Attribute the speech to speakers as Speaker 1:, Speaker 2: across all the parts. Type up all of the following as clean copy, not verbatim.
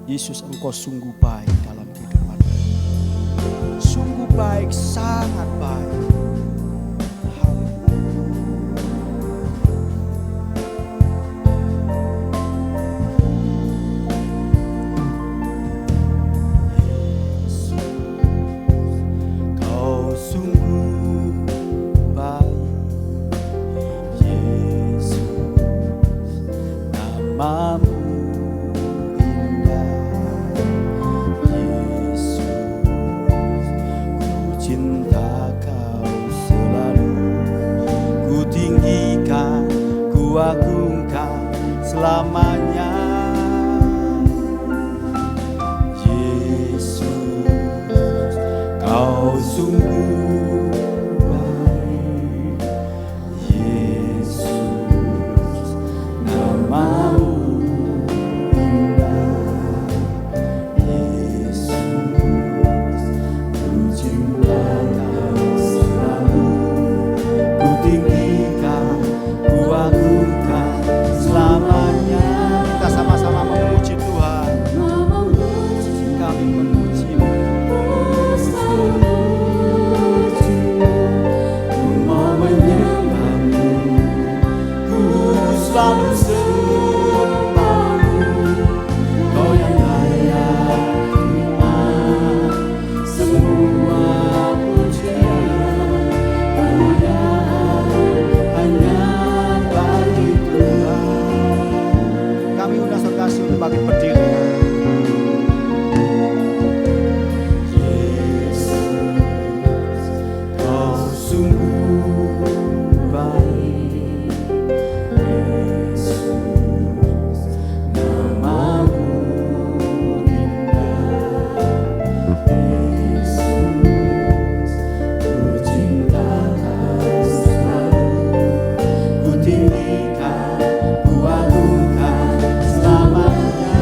Speaker 1: Yesus, Engkau sungguh baik dalam kehidupan kami. Sungguh baik, sangat baik. Agungkan selamanya. Yesus, Kau sungguh baik. Yesus, namamu indah. Yesus, ku cinta Kau selalu. Ku tinggikan, ku agungkan selamanya. Kita sama-sama memuji Tuhan. Kami memuji-Mu. Ku mau menyembah-Mu. Ku selalu sembah-Mu. Kau yang layak terima semua pujian. Kemuliaan hanya bagi Tuhan. Kami undang saudara untuk bangkit berdiri. Yesus, Kau sungguh baik. Yesus, namamu indah. Yesus, ku cinta Kau selalu. Ku tinggikan, ku agungkan selamanya.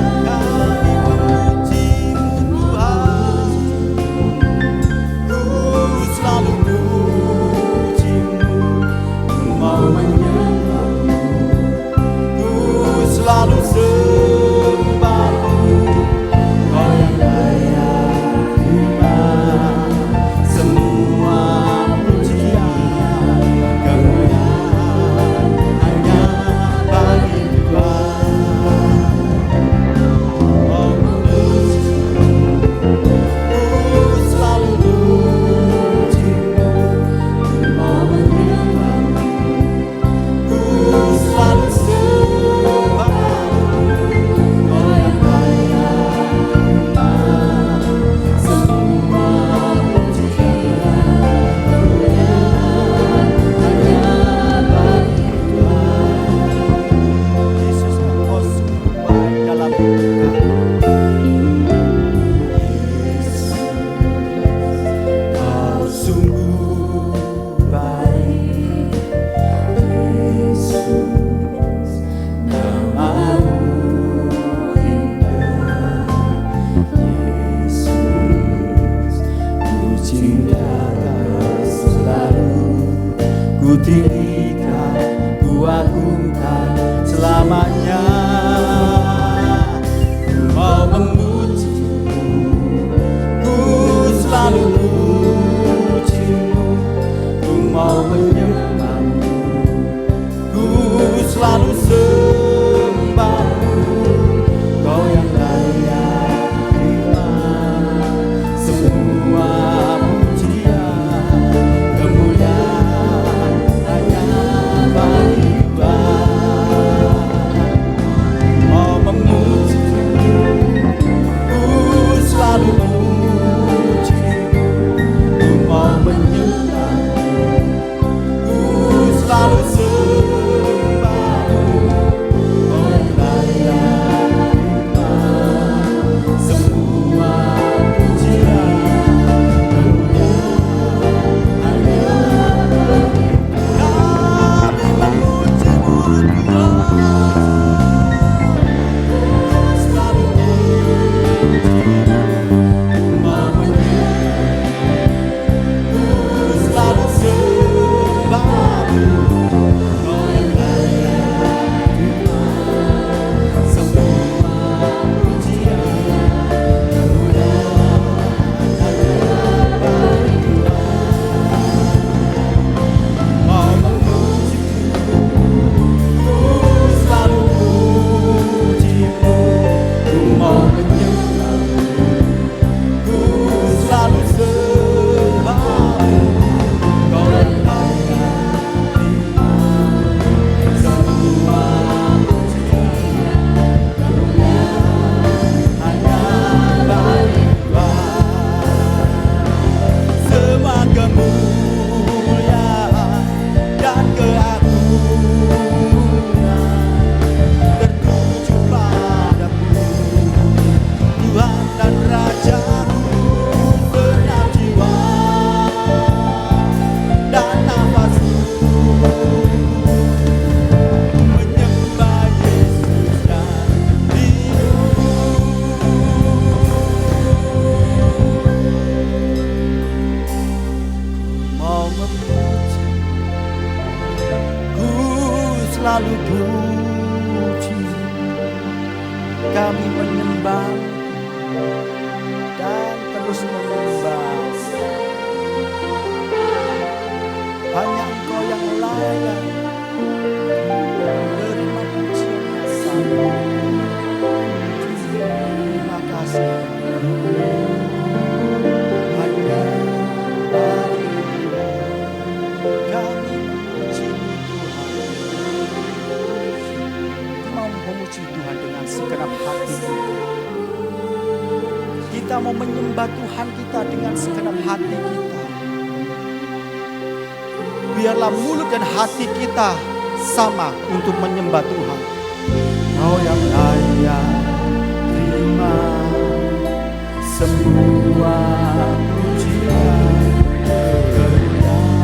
Speaker 1: Kami menyembah dan terus menyembah. Hanya Engkau yang layak menerima pujian yang sama. Terima kasih. Hanya kami memuji Tuhan. Mau memuji Tuhan dengan segenap hati. Kita mau menyembah Tuhan kita dengan segenap hati kita. Biarlah mulut dan hati kita sama untuk menyembah Tuhan. Kau yang layak terima semua pujian. Kau yang layak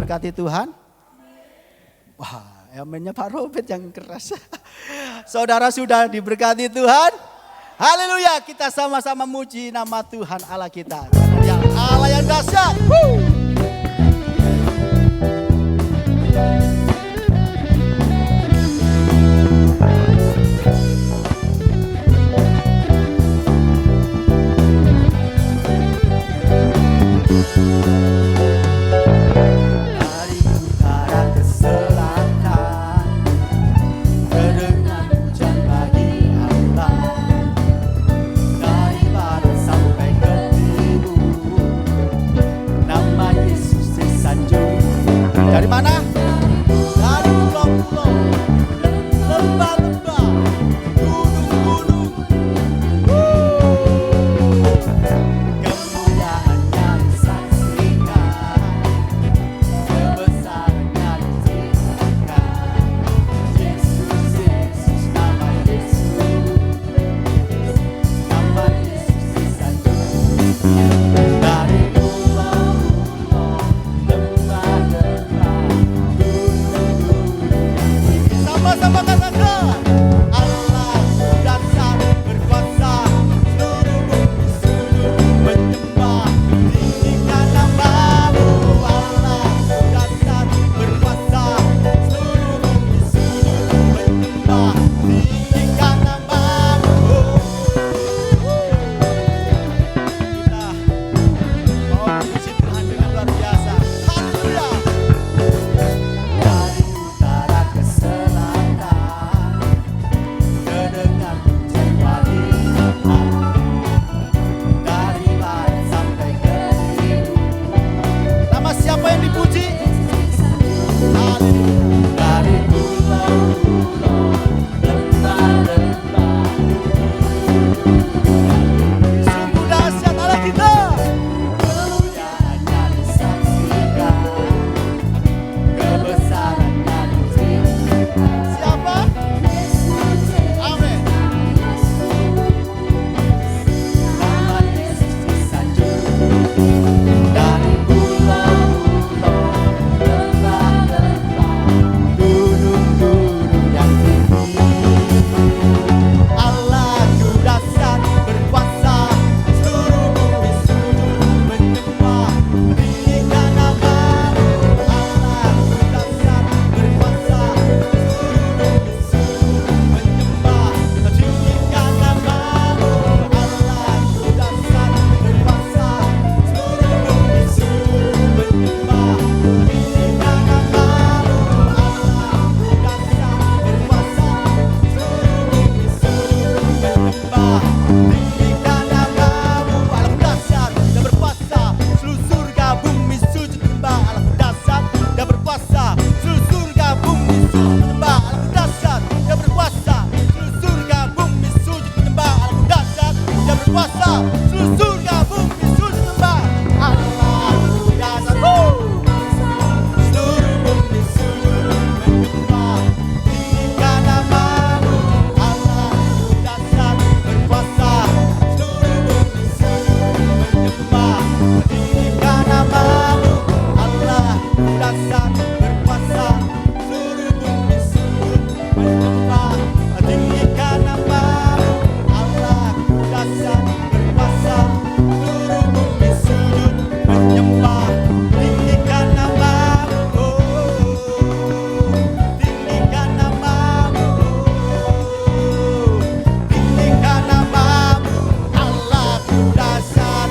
Speaker 1: diberkati Tuhan? Wah, amennya Pak Robert yang keras. Saudara sudah diberkati Tuhan? Haleluya, kita sama-sama muji nama Tuhan Allah kita. Karena Dia Allah yang dahsyat. Dari utara ke selatan, terdengar hujan bagi Allah. Dari barat sampai ke timur, nama Yesus disanjung. Dari mana? Dari pulau-pulau, lembah-lembah, gunung-gunung. Kemuliaannya disaksikan, kebesarannya diceritakan. Yesus, Yesus, nama Yesus, nama Yesus disanjung. Dari pulau-pulau, lembah-lembah, gunung-gunung. Sama-sama katakan, Allah dahsyat berkuasa, seluruh bumi sujud menyembah, tinggikan nama-Mu. Allah dahsyat berkuasa, seluruh bumi sujud menyembah, tinggikan nama-Mu. Kita mau puji Tuhan dengan luar biasa. Haleluya. Dari utara ke selatan, terdengar hujan bagi Allah. Dari barat sampai ke timur, nama siapa yang dipuji? Haleluya. Dari pulau-pulau, lembah-lembah, sungguh dahsyat Allah kita. Kemuliaannya disaksikan, kebesarannya diceritakan. Siapa? Amin. Nama Yesus disanjung. Dari pulau-pulau, lembah-lembah, gunung-gunung yang tinggi. Allahku dahsyat berkuasa, seluruh bumi sujud menyembah, tinggikan nama-Mu. Allahku dahsyat berkuasa, seluruh bumi sujud menyembah, tinggikan nama-Mu. Allahku dahsyat berkuasa, seluruh bumi sujud menyembah, tinggikan nama-Mu. Allahku dahsyat berkuasa, seluruh bumi sujud menyembah, tinggikan nama-Mu. Allahku dahsyat dan berkuasa, seluruh surga bumi sujud menyembah. Allahku dahsyat dan berkuasa, seluruh surga bumi sujud menyembah. Allahku dahsyat dan berkuasa, seluruh surga bumi sujud menyembah. Allahku dahsyat dan berkuasa, seluruh surga bumi sujud menyembah. Allahku dahsyat, seluruh bumi sujud menyembah, tinggikan nama-Mu. Allahku dahsyat berkuasa, seluruh bumi sujud menyembah, tinggikan nama-Mu. Allahku dahsyat berkuasa, seluruh bumi sujud menyembah, tinggikan nama-Mu. Allahku dahsyat berkuasa, seluruh bumi sujud menyembah, tinggikan nama-Mu. Tinggikan nama-Mu. Tinggikan nama-Mu. Allahku dahsyat.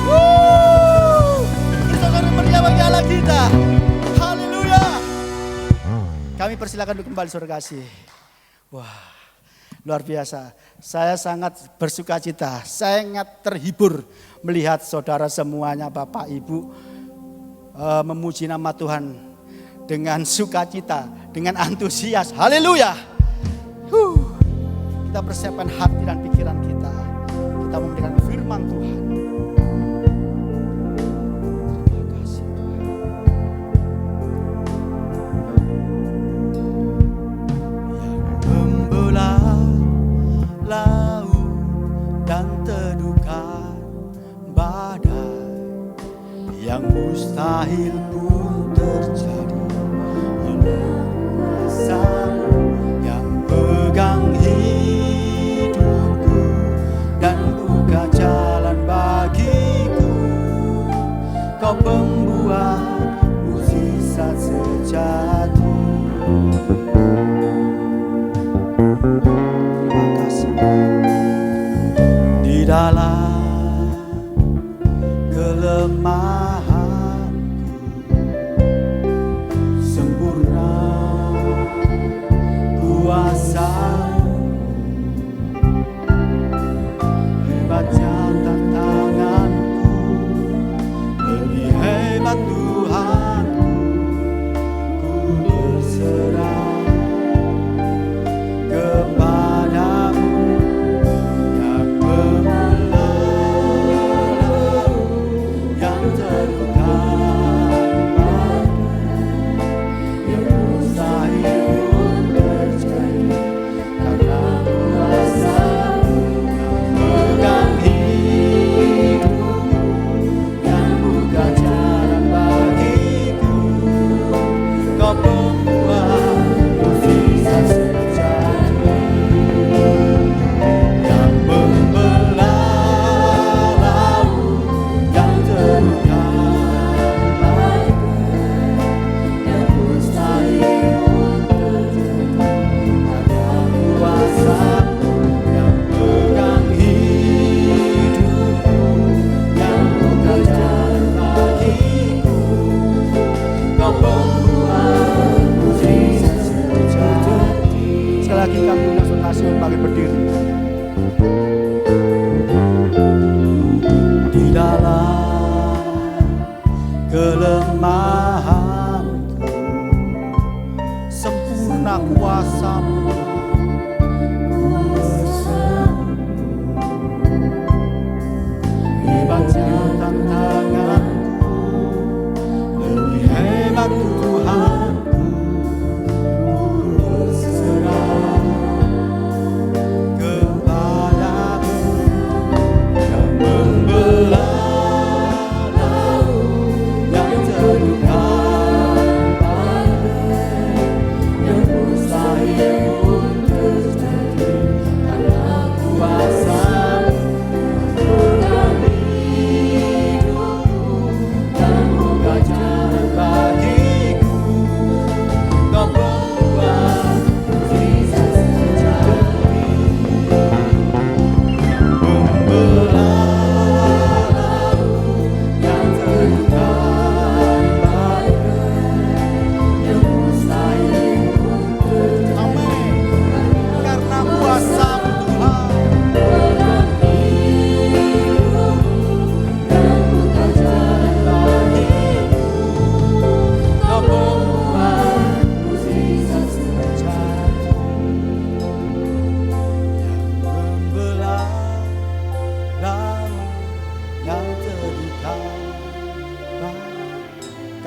Speaker 1: Bersama meriah bagi Allah kita. Haleluya. Kami persilakan untuk kembali saudara kasih. Wah, luar biasa. Saya sangat bersuka cita, sangat terhibur melihat saudara semuanya, Bapak Ibu, memuji nama Tuhan dengan sukacita, dengan antusias. Haleluya. Kita persiapkan hati dan pikiran kita. Kita memberikan firman Tuhan. Terima kasih Tuhan. Yang membelah laut dan teduhkan badai, yang mustahil pun terjadi.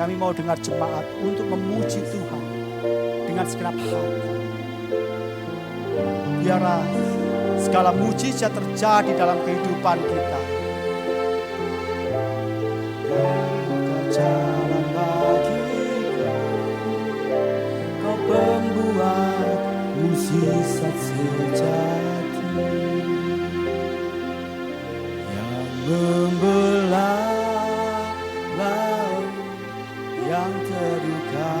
Speaker 1: Kami mau dengar jemaat untuk memuji Tuhan dengan segenap hati. Biarlah segala mujizat terjadi dalam kehidupan kita. Buka jalan bagiku, Kau pembuat mujizat sejati yang membelah laut yang terluka,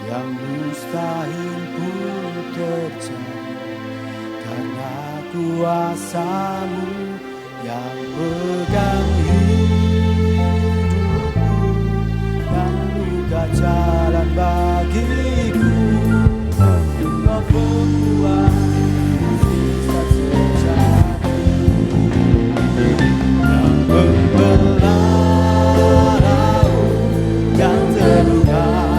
Speaker 1: yang mustahil pun terjadi karena kuasa-Mu yang pegang hidupku dan buka jalan bagiku. Kau pembuat mujizat sejati yang membelah laut yang terluka,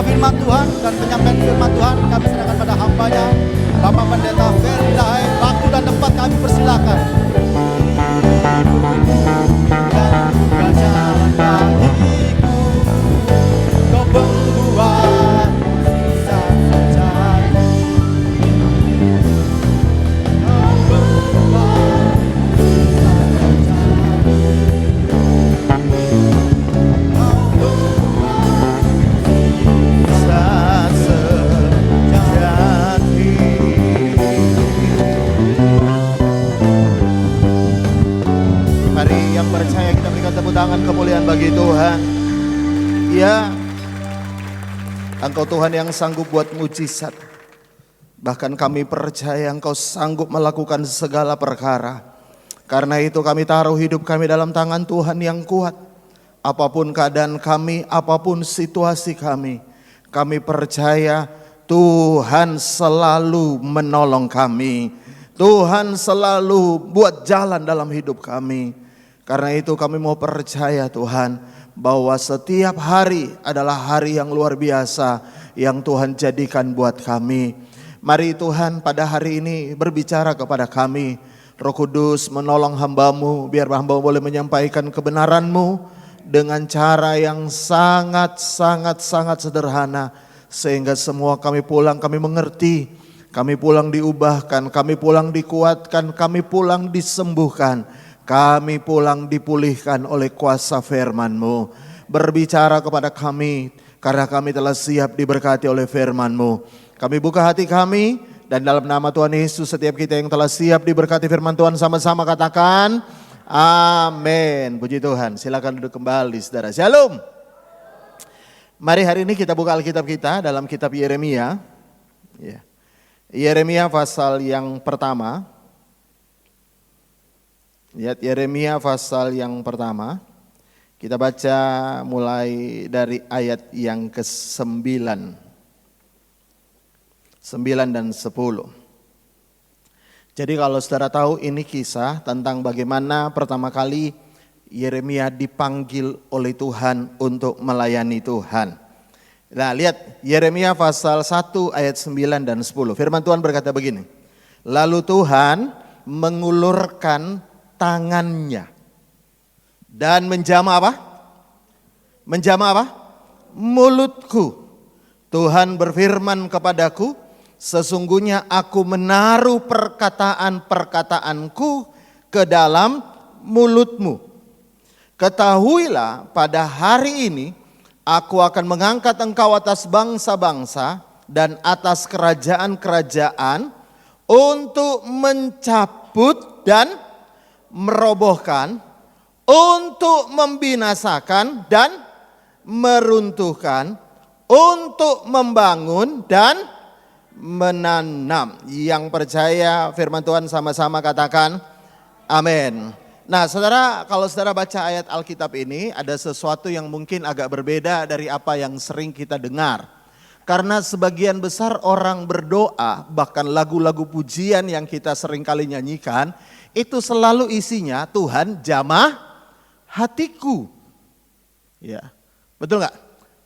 Speaker 1: firman Tuhan dan penyampaian firman Tuhan kami serahkan pada hamba-Nya Bapak Pendeta Ferry Dahai. Waktu dan tempat kami persilakan. Buka jalan bagiku, Kau pembuat mujizat sejati. Kau pembuat mujizat sejati.
Speaker 2: Percaya kita berikan tepuk tangan kemuliaan bagi Tuhan. Ya, Engkau Tuhan yang sanggup buat mujizat. Bahkan kami percaya Engkau sanggup melakukan segala perkara. Karena itu kami taruh hidup kami dalam tangan Tuhan yang kuat. Apapun keadaan kami, apapun situasi kami percaya Tuhan selalu menolong kami. Tuhan selalu buat jalan dalam hidup kami. Karena itu kami mau percaya Tuhan bahwa setiap hari adalah hari yang luar biasa yang Tuhan jadikan buat kami. Mari Tuhan pada hari ini berbicara kepada kami. Roh Kudus menolong hamba-Mu biar hamba boleh menyampaikan kebenaran-Mu dengan cara yang sangat sederhana. Sehingga semua kami pulang kami mengerti, kami pulang diubahkan, kami pulang dikuatkan, kami pulang disembuhkan. Kami pulang dipulihkan oleh kuasa firman-Mu. Berbicara kepada kami karena kami telah siap diberkati oleh firman-Mu. Kami buka hati kami dan dalam nama Tuhan Yesus setiap kita yang telah siap diberkati firman Tuhan sama-sama katakan amin. Puji Tuhan. Silakan duduk kembali saudara. Shalom. Mari hari ini kita buka Alkitab kita dalam kitab Yeremia. Yeremia pasal yang pertama. Lihat Yeremia pasal yang pertama, kita baca mulai dari ayat yang ke-9, 9 dan 10. Jadi kalau saudara tahu ini kisah tentang bagaimana pertama kali Yeremia dipanggil oleh Tuhan untuk melayani Tuhan. Nah lihat Yeremia pasal 1 ayat 9 dan 10, firman Tuhan berkata begini. Lalu Tuhan mengulurkan tangannya dan menjamah apa? Menjamah apa? Mulutku. Tuhan berfirman kepadaku, sesungguhnya aku menaruh perkataan-perkataanku ke dalam mulutmu. Ketahuilah pada hari ini aku akan mengangkat engkau atas bangsa-bangsa dan atas kerajaan-kerajaan untuk mencabut dan merobohkan, untuk membinasakan dan meruntuhkan, untuk membangun dan menanam. Yang percaya firman Tuhan sama-sama katakan amin. Nah saudara, kalau saudara baca ayat Alkitab ini ada sesuatu yang mungkin agak berbeda dari apa yang sering kita dengar. Karena sebagian besar orang berdoa, bahkan lagu-lagu pujian yang kita sering kali nyanyikan, itu selalu isinya Tuhan jamah hatiku. Ya, betul nggak?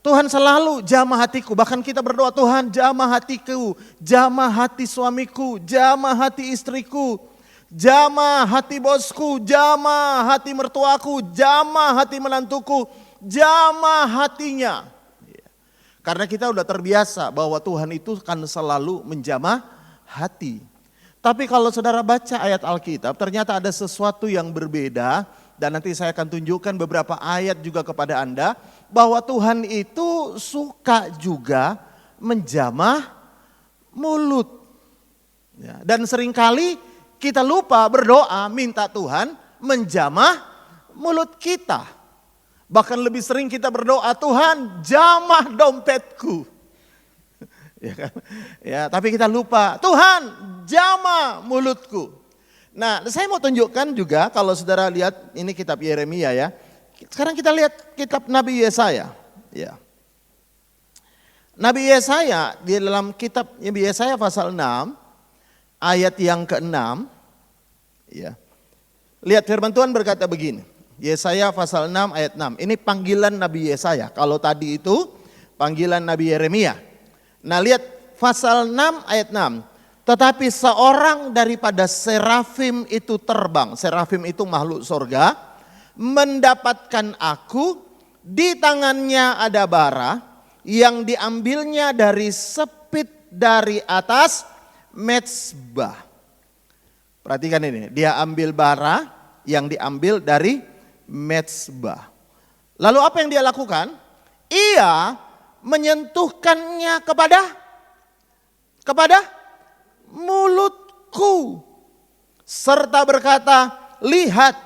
Speaker 2: Tuhan selalu jamah hatiku, bahkan kita berdoa Tuhan jamah hatiku, jamah hati suamiku, jamah hati istriku, jamah hati bosku, jamah hati mertuaku, jamah hati menantuku, jamah hatinya. Karena kita udah terbiasa bahwa Tuhan itu kan selalu menjamah hati. Tapi kalau saudara baca ayat Alkitab ternyata ada sesuatu yang berbeda. Dan nanti saya akan tunjukkan beberapa ayat juga kepada Anda. Bahwa Tuhan itu suka juga menjamah mulut. Ya, dan seringkali kita lupa berdoa minta Tuhan menjamah mulut kita. Bahkan lebih sering kita berdoa, Tuhan jamah dompetku. Ya kan? Ya, tapi kita lupa, Tuhan jamah mulutku. Nah, saya mau tunjukkan juga kalau saudara lihat ini kitab Yeremia ya. Sekarang kita lihat kitab Nabi Yesaya. Ya. Nabi Yesaya di dalam kitab Nabi Yesaya pasal 6 ayat yang ke-6. Ya. Lihat firman Tuhan berkata begini. Yesaya pasal 6 ayat 6. Ini panggilan Nabi Yesaya. Kalau tadi itu panggilan Nabi Yeremia. Nah lihat pasal 6 ayat 6. Tetapi seorang daripada serafim itu terbang. Serafim itu makhluk sorga. Mendapatkan aku. Di tangannya ada bara. Yang diambilnya dari sepit dari atas mezbah. Perhatikan ini. Dia ambil bara yang diambil dari mezbah. Lalu apa yang dia lakukan? Ia menyentuhkannya kepada mulutku. Serta berkata, lihat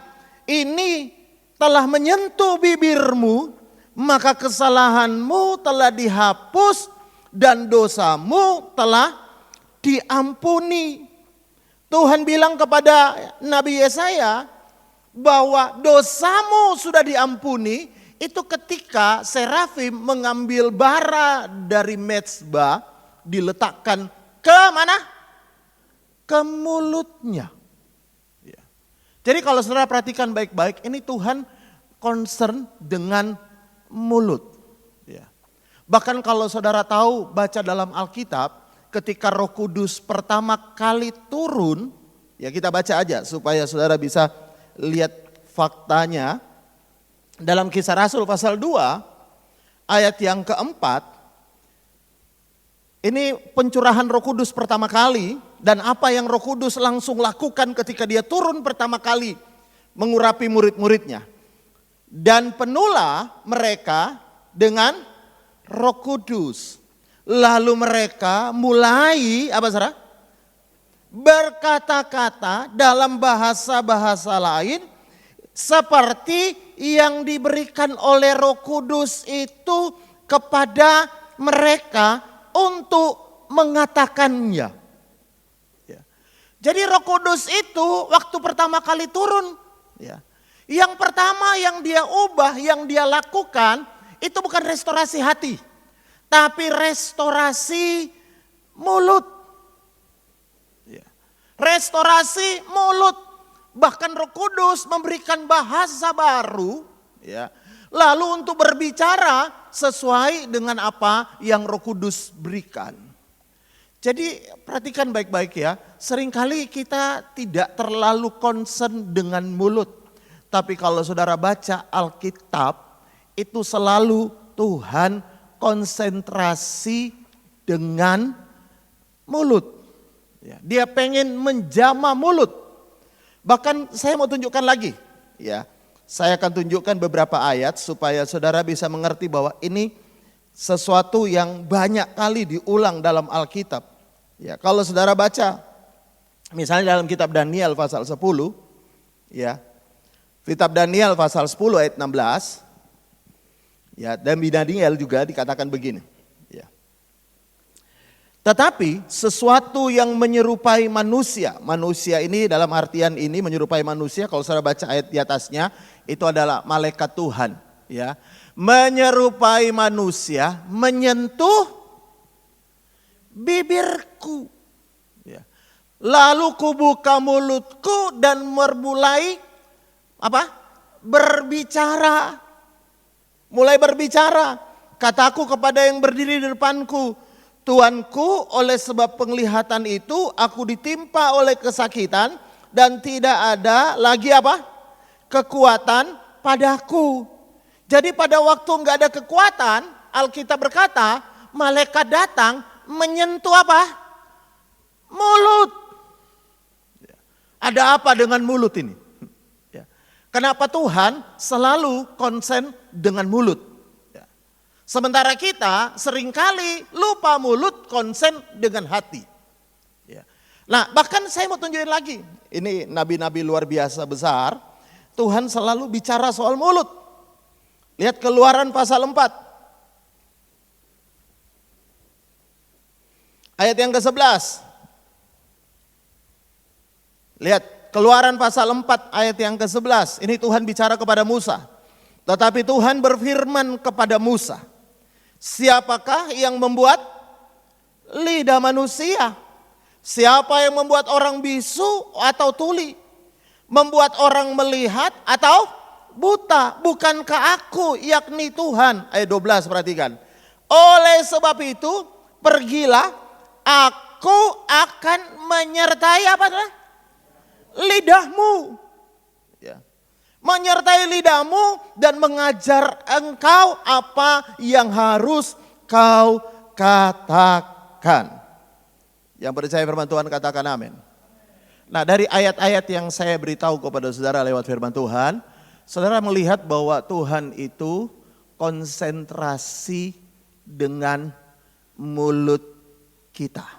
Speaker 2: ini telah menyentuh bibirmu, maka kesalahanmu telah dihapus dan dosamu telah diampuni. Tuhan bilang kepada Nabi Yesaya, bahwa dosamu sudah diampuni itu ketika serafim mengambil bara dari mezbah diletakkan ke mana? Ke mulutnya. Ya. Jadi kalau saudara perhatikan baik-baik ini Tuhan concern dengan mulut. Ya. Bahkan kalau saudara tahu baca dalam Alkitab ketika Roh Kudus pertama kali turun, ya kita baca aja supaya saudara bisa lihat faktanya dalam Kisah Rasul pasal 2 ayat yang keempat. Ini pencurahan Roh Kudus pertama kali dan apa yang Roh Kudus langsung lakukan ketika dia turun pertama kali mengurapi murid-muridnya. Dan penuhlah mereka dengan Roh Kudus. Lalu mereka mulai apa saudara? Berkata-kata dalam bahasa-bahasa lain seperti yang diberikan oleh Roh Kudus itu kepada mereka untuk mengatakannya. Ya. Jadi Roh Kudus itu waktu pertama kali turun, ya, yang pertama yang dia ubah, yang dia lakukan itu bukan restorasi hati, tapi restorasi mulut. Restorasi mulut. Bahkan Roh Kudus memberikan bahasa baru. Ya, lalu untuk berbicara sesuai dengan apa yang Roh Kudus berikan. Jadi perhatikan baik-baik ya. Seringkali kita tidak terlalu concern dengan mulut. Tapi kalau saudara baca Alkitab itu selalu Tuhan konsentrasi dengan mulut. Ya, dia pengen menjamah mulut. Bahkan saya mau tunjukkan lagi. Ya, saya akan tunjukkan beberapa ayat supaya saudara bisa mengerti bahwa ini sesuatu yang banyak kali diulang dalam Alkitab. Ya, kalau saudara baca misalnya dalam kitab Daniel pasal 10, ya. Kitab Daniel pasal 10 ayat 16. Ya, dan di Daniel juga dikatakan begini. Ya. Tetapi sesuatu yang menyerupai manusia. Manusia ini dalam artian ini menyerupai manusia. Kalau saudara baca ayat di atasnya, itu adalah malaikat Tuhan. Ya, menyerupai manusia, menyentuh bibirku. Ya. Lalu kubuka mulutku dan mulai apa? Berbicara. Mulai berbicara. Kataku kepada yang berdiri di depanku, Tuanku, oleh sebab penglihatan itu aku ditimpa oleh kesakitan dan tidak ada lagi apa? Kekuatan padaku. Jadi pada waktu enggak ada kekuatan, Alkitab berkata, malaikat datang menyentuh apa? Mulut. Ada apa dengan mulut ini? Kenapa Tuhan selalu konsen dengan mulut? Sementara kita seringkali lupa mulut, konsen dengan hati. Nah, bahkan saya mau tunjukin lagi. Ini nabi-nabi luar biasa besar. Tuhan selalu bicara soal mulut. Lihat Keluaran pasal 4. Ayat yang ke-11. Lihat Keluaran pasal 4 ayat yang ke-11. Ini Tuhan bicara kepada Musa. Tetapi Tuhan berfirman kepada Musa, siapakah yang membuat lidah manusia? Siapa yang membuat orang bisu atau tuli? Membuat orang melihat atau buta? Bukankah aku, yakni Tuhan? Ayat 12 perhatikan. Oleh sebab itu pergilah, aku akan menyertai apa? Lidahmu. Menyertai lidahmu dan mengajar engkau apa yang harus kau katakan. Yang percaya firman Tuhan katakan amin. Nah, dari ayat-ayat yang saya beritahu kepada saudara lewat firman Tuhan, saudara melihat bahwa Tuhan itu konsentrasi dengan mulut kita.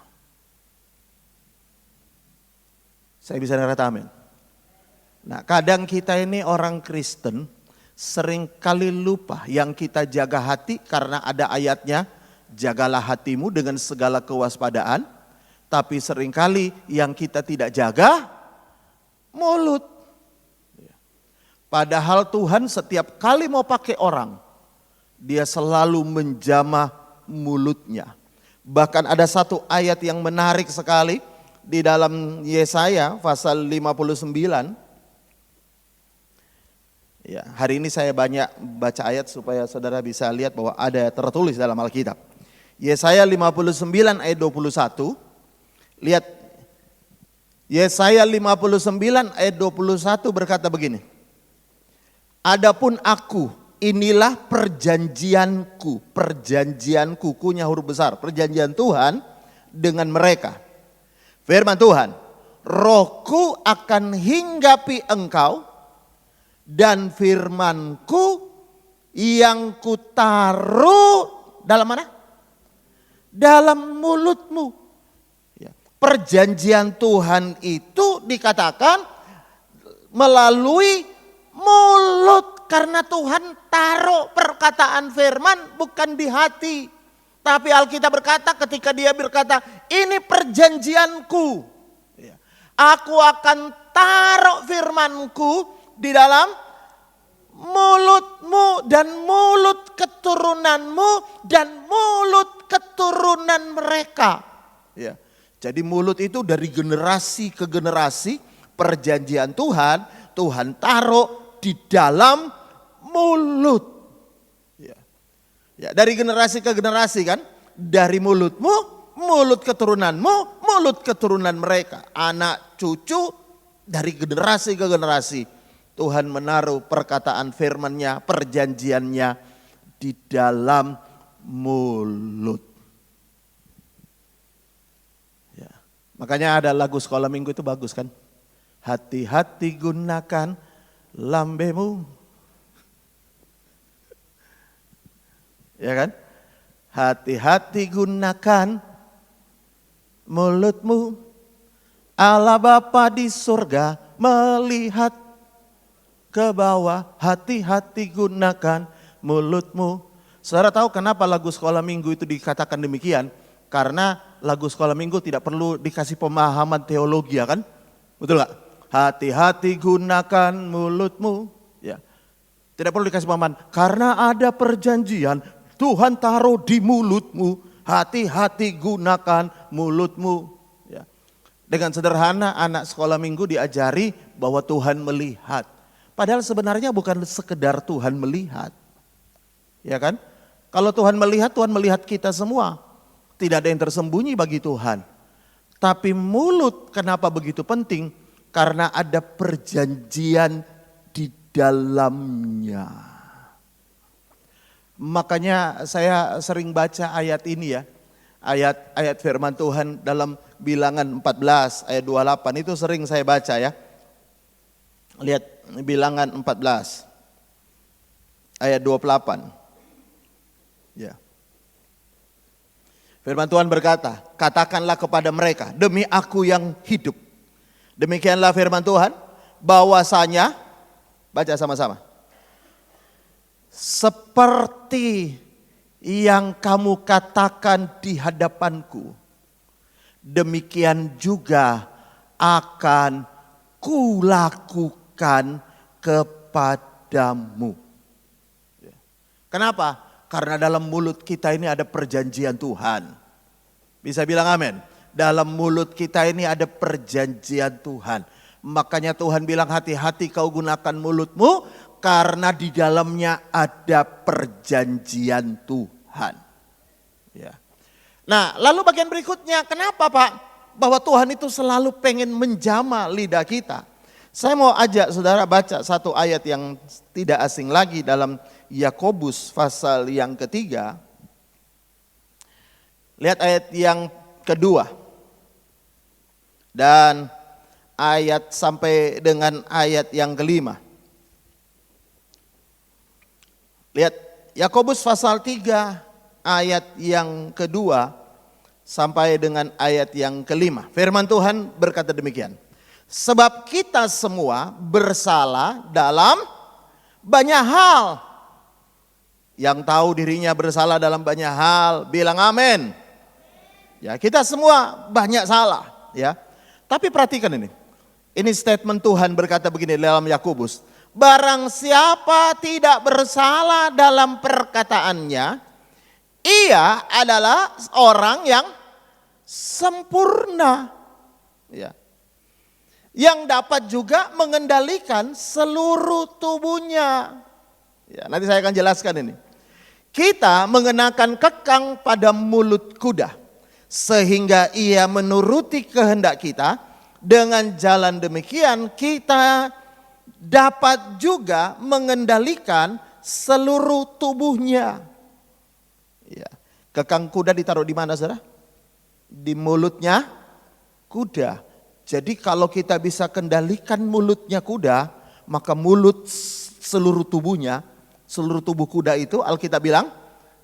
Speaker 2: Saya bisa kata amin. Nah, kadang kita ini orang Kristen sering kali lupa yang kita jaga hati karena ada ayatnya, jagalah hatimu dengan segala kewaspadaan. Tapi seringkali yang kita tidak jaga mulut. Padahal Tuhan setiap kali mau pakai orang, dia selalu menjamah mulutnya. Bahkan ada satu ayat yang menarik sekali di dalam Yesaya pasal 59. Ya, hari ini saya banyak baca ayat supaya saudara bisa lihat bahwa ada tertulis dalam Alkitab. Yesaya 59 ayat 21. Lihat, Yesaya 59 ayat 21 berkata begini. Adapun aku, inilah perjanjianku. Perjanjianku, kunya huruf besar. Perjanjian Tuhan dengan mereka. Firman Tuhan, rohku akan hinggapi engkau, dan firmanku yang kutaruh dalam mana? Dalam mulutmu. Perjanjian Tuhan itu dikatakan melalui mulut. Karena Tuhan taruh perkataan firman bukan di hati. Tapi Alkitab berkata ketika dia berkata, ini perjanjianku. Aku akan taruh firmanku di dalam mulutmu dan mulut keturunanmu dan mulut keturunan mereka. Ya. Jadi mulut itu dari generasi ke generasi perjanjian Tuhan, Tuhan taruh di dalam mulut. Ya. Ya, dari generasi ke generasi kan, dari mulutmu, mulut keturunanmu, mulut keturunan mereka, anak cucu dari generasi ke generasi. Tuhan menaruh perkataan firman-Nya, perjanjiannya di dalam mulut. Ya. Makanya ada lagu sekolah minggu itu bagus kan. Hati-hati gunakan lambemu. Ya kan? Hati-hati gunakan mulutmu. Allah Bapa di surga melihat ke bawah, hati-hati gunakan mulutmu. Saudara tahu kenapa lagu sekolah minggu itu dikatakan demikian? Karena lagu sekolah minggu tidak perlu dikasih pemahaman teologi ya kan? Betul gak? Hati-hati gunakan mulutmu. Ya. Tidak perlu dikasih pemahaman. Karena ada perjanjian Tuhan taruh di mulutmu. Hati-hati gunakan mulutmu. Ya. Dengan sederhana anak sekolah minggu diajari bahwa Tuhan melihat. Padahal sebenarnya bukan sekedar Tuhan melihat. Ya kan? Kalau Tuhan melihat kita semua. Tidak ada yang tersembunyi bagi Tuhan. Tapi mulut kenapa begitu penting? Karena ada perjanjian di dalamnya. Makanya saya sering baca ayat ini ya. Ayat firman Tuhan dalam Bilangan 14 ayat 28 itu sering saya baca ya. Lihat Bilangan 14 ayat 28. Ya. Firman Tuhan berkata, katakanlah kepada mereka, demi aku yang hidup. Demikianlah firman Tuhan, bahwasanya, baca sama-sama. Seperti yang kamu katakan di hadapanku, demikian juga akan kulakukan kepadamu. Kenapa? Karena dalam mulut kita ini ada perjanjian Tuhan. Bisa bilang amin. Dalam mulut kita ini ada perjanjian Tuhan. Makanya Tuhan bilang hati-hati kau gunakan mulutmu. Karena di dalamnya ada perjanjian Tuhan. Ya. Nah lalu bagian berikutnya kenapa Pak? Bahwa Tuhan itu selalu pengen menjamah lidah kita. Saya mau ajak saudara baca satu ayat yang tidak asing lagi dalam Yakobus pasal yang ketiga. Lihat ayat yang kedua. Dan ayat sampai dengan ayat yang kelima. Lihat Yakobus pasal 3 ayat yang kedua sampai dengan ayat yang kelima. Firman Tuhan berkata demikian. Sebab kita semua bersalah dalam banyak hal. Yang tahu dirinya bersalah dalam banyak hal, bilang amin. Ya, kita semua banyak salah, ya. Tapi perhatikan ini. Ini statement Tuhan berkata begini dalam Yakobus. Barang siapa tidak bersalah dalam perkataannya, ia adalah orang yang sempurna. Ya. Yang dapat juga mengendalikan seluruh tubuhnya. Ya, nanti saya akan jelaskan ini. Kita mengenakan kekang pada mulut kuda. Sehingga ia menuruti kehendak kita. Dengan jalan demikian kita dapat juga mengendalikan seluruh tubuhnya. Ya. Kekang kuda ditaruh di mana saudara? Di mulutnya kuda. Jadi kalau kita bisa kendalikan mulutnya kuda, maka mulut seluruh tubuhnya, seluruh tubuh kuda itu Alkitab bilang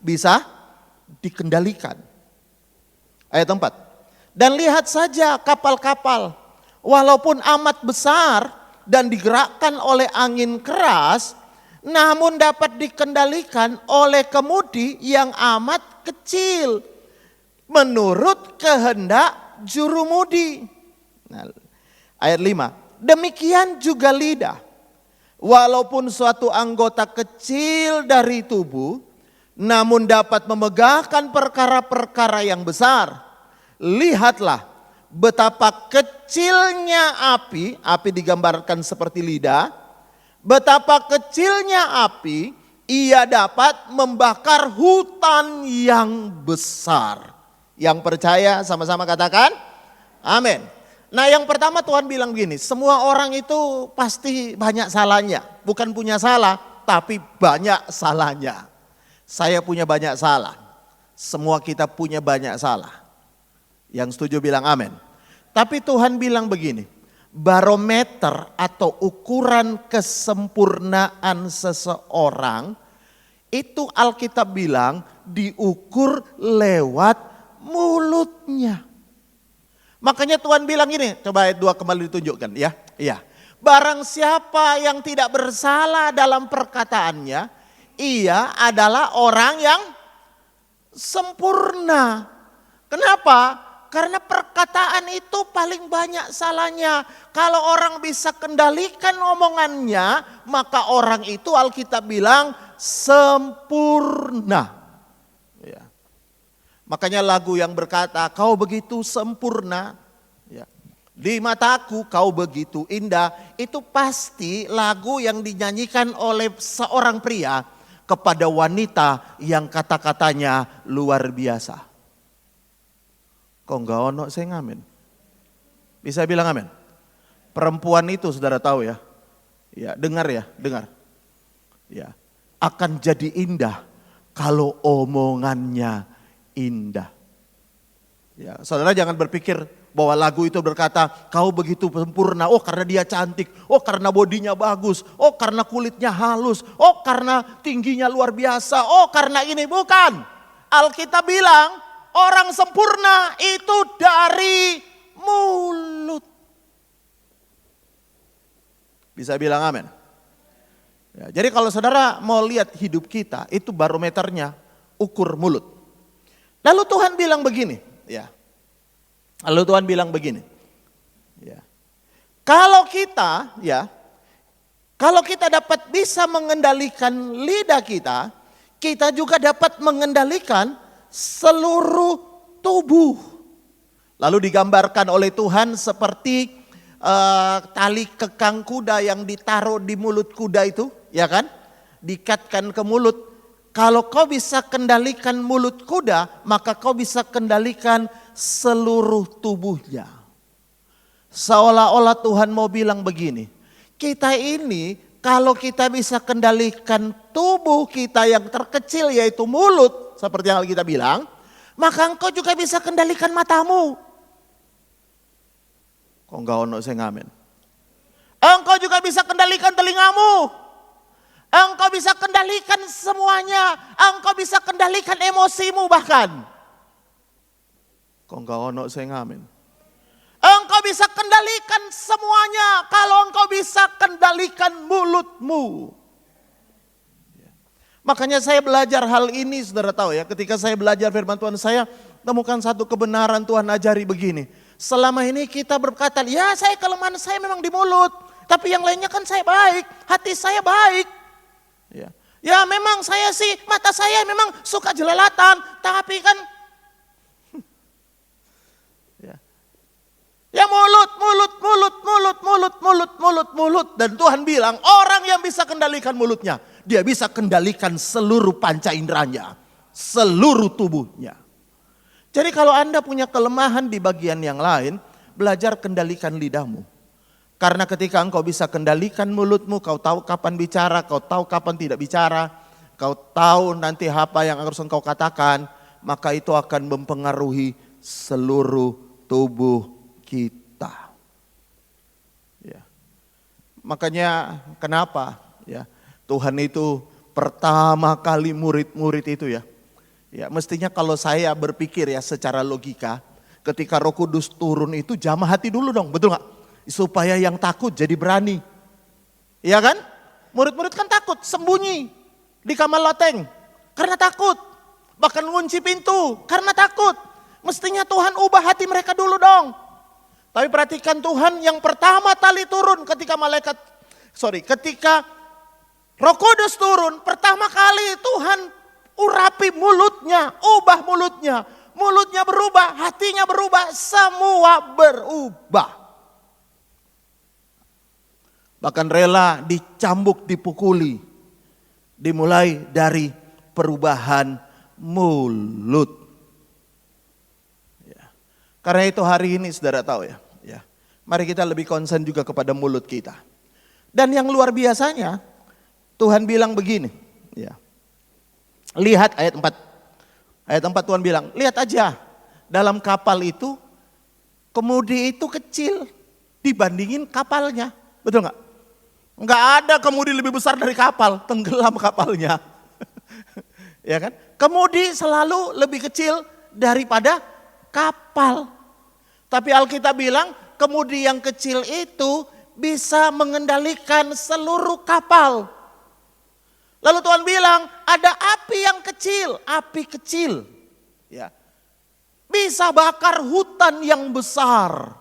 Speaker 2: bisa dikendalikan. Ayat 4. Dan lihat saja kapal-kapal, walaupun amat besar dan digerakkan oleh angin keras, namun dapat dikendalikan oleh kemudi yang amat kecil, menurut kehendak jurumudi. Nah, ayat 5. Demikian juga lidah. Walaupun suatu anggota kecil dari tubuh, namun dapat memegahkan perkara-perkara yang besar. Lihatlah betapa kecilnya api digambarkan seperti lidah. Betapa kecilnya api, ia dapat membakar hutan yang besar. Yang percaya sama-sama katakan, amin. Nah yang pertama Tuhan bilang begini, semua orang itu pasti banyak salahnya. Bukan punya salah, tapi banyak salahnya. Saya punya banyak salah. Semua kita punya banyak salah. Yang setuju bilang amin. Tapi Tuhan bilang begini, barometer atau ukuran kesempurnaan seseorang, itu Alkitab bilang diukur lewat mulutnya. Makanya Tuhan bilang gini, coba ayat 2 kembali ditunjukkan ya. Iya. Barang siapa yang tidak bersalah dalam perkataannya, ia adalah orang yang sempurna. Kenapa? Karena perkataan itu paling banyak salahnya. Kalau orang bisa kendalikan omongannya, maka orang itu Alkitab bilang sempurna. Ya. Makanya lagu yang berkata, kau begitu sempurna. Ya. Di mataku kau begitu indah. Itu pasti lagu yang dinyanyikan oleh seorang pria kepada wanita yang kata-katanya luar biasa. Kok enggak ono saya ngamen? Bisa bilang amin? Perempuan itu saudara tahu ya. Ya, dengar ya, dengar. Ya, akan jadi indah kalau omongannya indah. Ya, saudara jangan berpikir bahwa lagu itu berkata kau begitu sempurna. Oh karena dia cantik, oh karena bodinya bagus, oh karena kulitnya halus, oh karena tingginya luar biasa, oh karena ini. Bukan. Alkitab bilang orang sempurna itu dari mulut. Bisa bilang amin? Ya, jadi kalau saudara mau lihat hidup kita, itu barometernya ukur mulut. Lalu Tuhan bilang begini, ya. Lalu Tuhan bilang begini, ya. Kalau kita dapat bisa mengendalikan lidah kita, kita juga dapat mengendalikan seluruh tubuh. Lalu digambarkan oleh Tuhan seperti tali kekang kuda yang ditaruh di mulut kuda itu, ya kan? Diikatkan ke mulut. Kalau kau bisa kendalikan mulut kuda, maka kau bisa kendalikan seluruh tubuhnya. Seolah-olah Tuhan mau bilang begini, kita ini kalau kita bisa kendalikan tubuh kita yang terkecil yaitu mulut, seperti yang kita bilang, maka engkau juga bisa kendalikan matamu. Kok enggak ono saya ngamen? Engkau juga bisa kendalikan telingamu. Engkau bisa kendalikan semuanya. Engkau bisa kendalikan emosimu bahkan. Kok enggak ono saya ngamen? Engkau bisa kendalikan semuanya kalau engkau bisa kendalikan mulutmu. Makanya saya belajar hal ini, saudara tahu ya, ketika saya belajar firman Tuhan, saya temukan satu kebenaran Tuhan ajari begini. Selama ini kita berkata, ya saya kelemahan saya memang di mulut, tapi yang lainnya kan saya baik, hati saya baik. Ya memang saya sih, mata saya memang suka jelalatan, tapi kan ya mulut. Dan Tuhan bilang orang yang bisa kendalikan mulutnya, dia bisa kendalikan seluruh panca inderanya, seluruh tubuhnya. Jadi kalau Anda punya kelemahan di bagian yang lain, belajar kendalikan lidahmu. Karena ketika engkau bisa kendalikan mulutmu, kau tahu kapan bicara, kau tahu kapan tidak bicara, kau tahu nanti apa yang harus engkau katakan, maka itu akan mempengaruhi seluruh tubuh kita. Ya. Makanya kenapa ya Tuhan itu pertama kali murid-murid itu ya. Ya, mestinya kalau saya berpikir ya secara logika, ketika Roh Kudus turun itu jamah hati dulu dong, betul gak? Supaya yang takut jadi berani. Iya kan? Murid-murid kan takut, sembunyi di kamar loteng karena takut. Bahkan ngunci pintu karena takut. Mestinya Tuhan ubah hati mereka dulu dong. Tapi perhatikan Tuhan yang pertama kali turun ketika ketika Roh Kudus turun, pertama kali Tuhan urapi mulutnya, ubah mulutnya. Mulutnya berubah, hatinya berubah, semua berubah. Bahkan rela dicambuk, dipukuli. Dimulai dari perubahan mulut. Ya. Karena itu hari ini saudara tahu ya. Mari kita lebih konsen juga kepada mulut kita. Dan yang luar biasanya, Tuhan bilang begini. Ya. Lihat ayat 4. Ayat 4 Tuhan bilang, lihat aja dalam kapal itu, kemudi itu kecil dibandingin kapalnya. Betul gak? Enggak ada kemudi lebih besar dari kapal, tenggelam kapalnya. Ya kan? Kemudi selalu lebih kecil daripada kapal. Tapi Alkitab bilang kemudi yang kecil itu bisa mengendalikan seluruh kapal. Lalu Tuhan bilang ada api yang kecil, api kecil. Ya. bisa bakar hutan yang besar.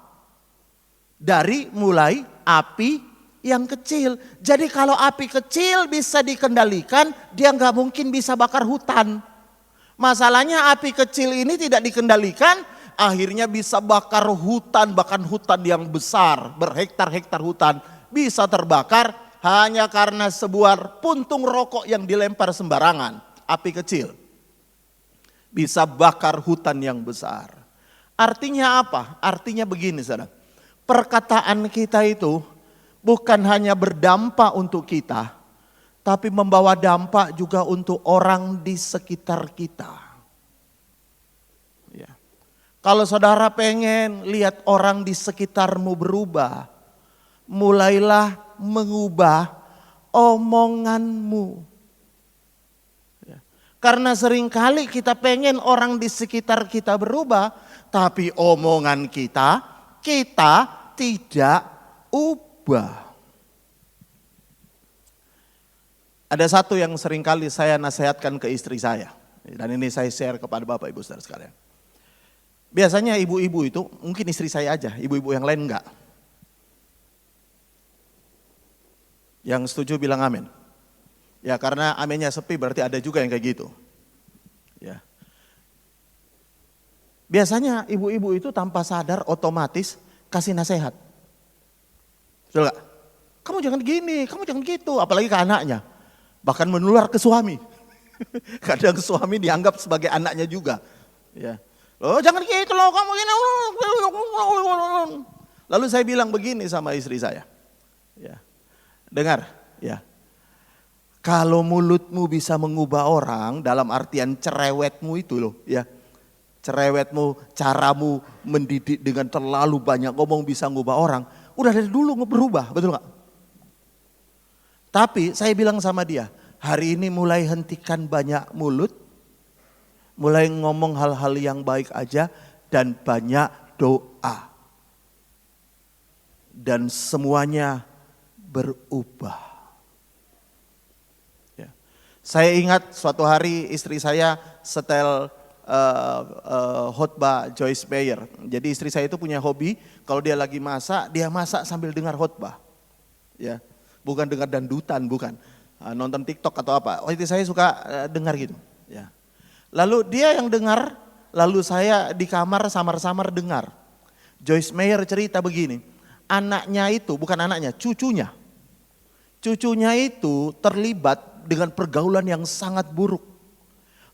Speaker 2: Dari mulai api yang kecil. Jadi kalau api kecil bisa dikendalikan, dia nggak mungkin bisa bakar hutan. Masalahnya api kecil ini tidak dikendalikan, akhirnya bisa bakar hutan, bahkan hutan yang besar, berhektar-hektar hutan bisa terbakar hanya karena sebuah puntung rokok yang dilempar sembarangan. Api kecil bisa bakar hutan yang besar. Artinya apa? Artinya begini, saudara. Perkataan kita itu bukan hanya berdampak untuk kita, tapi membawa dampak juga untuk orang di sekitar kita. Ya. Kalau saudara pengen lihat orang di sekitarmu berubah, mulailah mengubah omonganmu. Ya. Karena seringkali kita pengen orang di sekitar kita berubah, tapi omongan kita tidak ubah. Ada satu yang seringkali saya nasihatkan ke istri saya. Dan ini saya share kepada Bapak Ibu Saudara sekalian. Biasanya ibu-ibu itu, mungkin istri saya aja, ibu-ibu yang lain enggak. Yang setuju bilang amin. Ya karena aminnya sepi berarti ada juga yang kayak gitu. Ya. Biasanya ibu-ibu itu tanpa sadar otomatis kasih nasihat. Betul gak? Kamu jangan gini, kamu jangan gitu, apalagi ke anaknya. Bahkan menular ke suami. Kadang suami dianggap sebagai anaknya juga. Ya. Loh jangan gitu loh, kamu gini. Lalu saya bilang begini sama istri saya. Ya. Dengar, ya. Kalau mulutmu bisa mengubah orang dalam artian cerewetmu itu loh, ya. Cerewetmu, caramu mendidik dengan terlalu banyak ngomong bisa mengubah orang. Udah dari dulu berubah, betul gak? Tapi saya bilang sama dia, hari ini mulai hentikan banyak mulut, mulai ngomong hal-hal yang baik aja dan banyak doa. Dan semuanya berubah. Ya. Saya ingat suatu hari istri saya setel khotbah Joyce Meyer. Jadi istri saya itu punya hobi, kalau dia lagi masak, dia masak sambil dengar khotbah. Ya. Bukan dengar dandutan, bukan. Nonton TikTok atau apa. Oh, itu saya suka dengar gitu. Ya. Lalu dia yang dengar, lalu saya di kamar samar-samar dengar. Joyce Meyer cerita begini, anaknya itu, bukan anaknya, cucunya. Cucunya itu terlibat dengan pergaulan yang sangat buruk.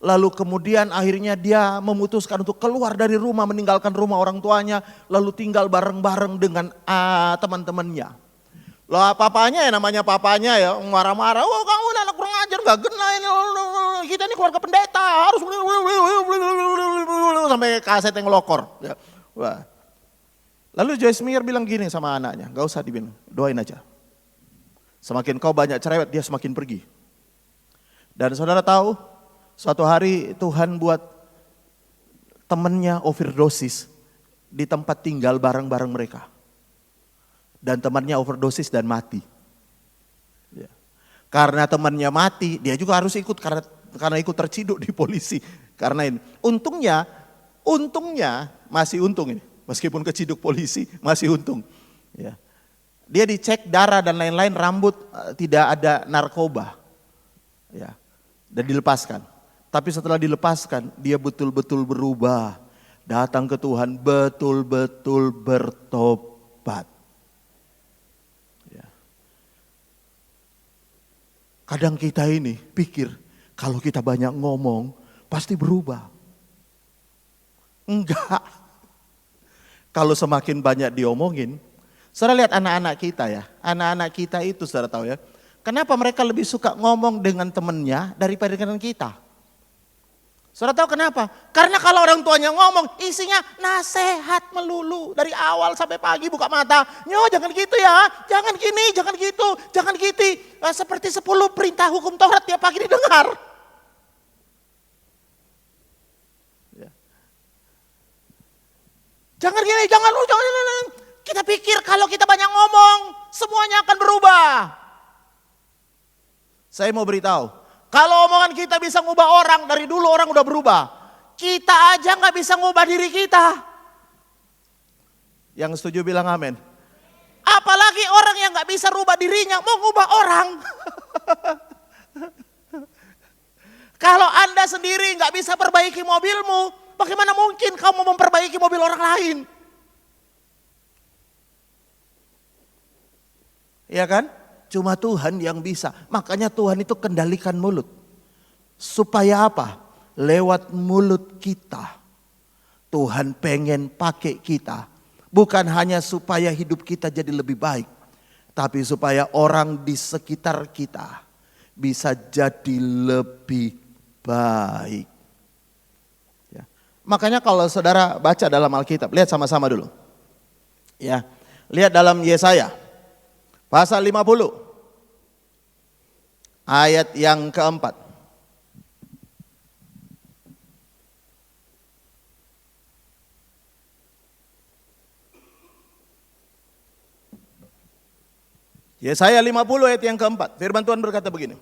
Speaker 2: Lalu kemudian akhirnya dia memutuskan untuk keluar dari rumah, meninggalkan rumah orang tuanya, lalu tinggal bareng-bareng dengan teman-temannya. Lah papanya ya, namanya papanya ya marah-marah, oh kamu anak kurang ajar gak kena ini, kita ini keluarga pendeta harus sampai kaset yang ngelokor. Ya. Wah. Lalu Joyce Meyer bilang gini sama anaknya, gak usah dibilang, doain aja. Semakin kau banyak cerewet dia semakin pergi. Dan saudara tahu suatu hari Tuhan buat temannya overdosis di tempat tinggal bareng-bareng mereka. Dan temannya overdosis dan mati. Ya. Karena temannya mati, dia juga harus ikut karena ikut terciduk di polisi. Karena ini, untungnya masih untung ini, meskipun keciduk polisi masih untung. Ya. Dia dicek darah dan lain-lain, rambut tidak ada narkoba, ya, dan dilepaskan. Tapi setelah dilepaskan, dia betul-betul berubah, datang ke Tuhan, betul-betul bertobat. Kadang kita ini pikir kalau kita banyak ngomong pasti berubah. Enggak. Kalau semakin banyak diomongin, saudara lihat anak-anak kita ya. Anak-anak kita itu saudara tahu ya. Kenapa mereka lebih suka ngomong dengan temannya daripada dengan kita? Saudara tahu kenapa? Karena kalau orang tuanya ngomong isinya nasihat melulu dari awal sampai pagi buka mata. Nyo jangan gitu ya, jangan gini, jangan gitu, jangan gitu. Seperti 10 perintah hukum Taurat tiap pagi didengar. Ya. Jangan gini, jangan lu, jangan. Kita pikir kalau kita banyak ngomong semuanya akan berubah. Saya mau beritahu. Kalau omongan kita bisa ngubah orang, dari dulu orang udah berubah. Kita aja nggak bisa ngubah diri kita. Yang setuju bilang amin. Apalagi orang yang nggak bisa rubah dirinya mau ngubah orang. Kalau Anda sendiri nggak bisa perbaiki mobilmu, bagaimana mungkin kamu memperbaiki mobil orang lain? Ya kan? Cuma Tuhan yang bisa. Makanya Tuhan itu kendalikan mulut. Supaya apa? Lewat mulut kita, Tuhan pengen pakai kita. Bukan hanya supaya hidup kita jadi lebih baik, tapi supaya orang di sekitar kita bisa jadi lebih baik. Ya. Makanya kalau saudara baca dalam Alkitab, lihat sama-sama dulu. Ya, lihat dalam Yesaya pasal 50 ayat yang keempat. Yesaya 50 ayat yang keempat, firman Tuhan berkata begini.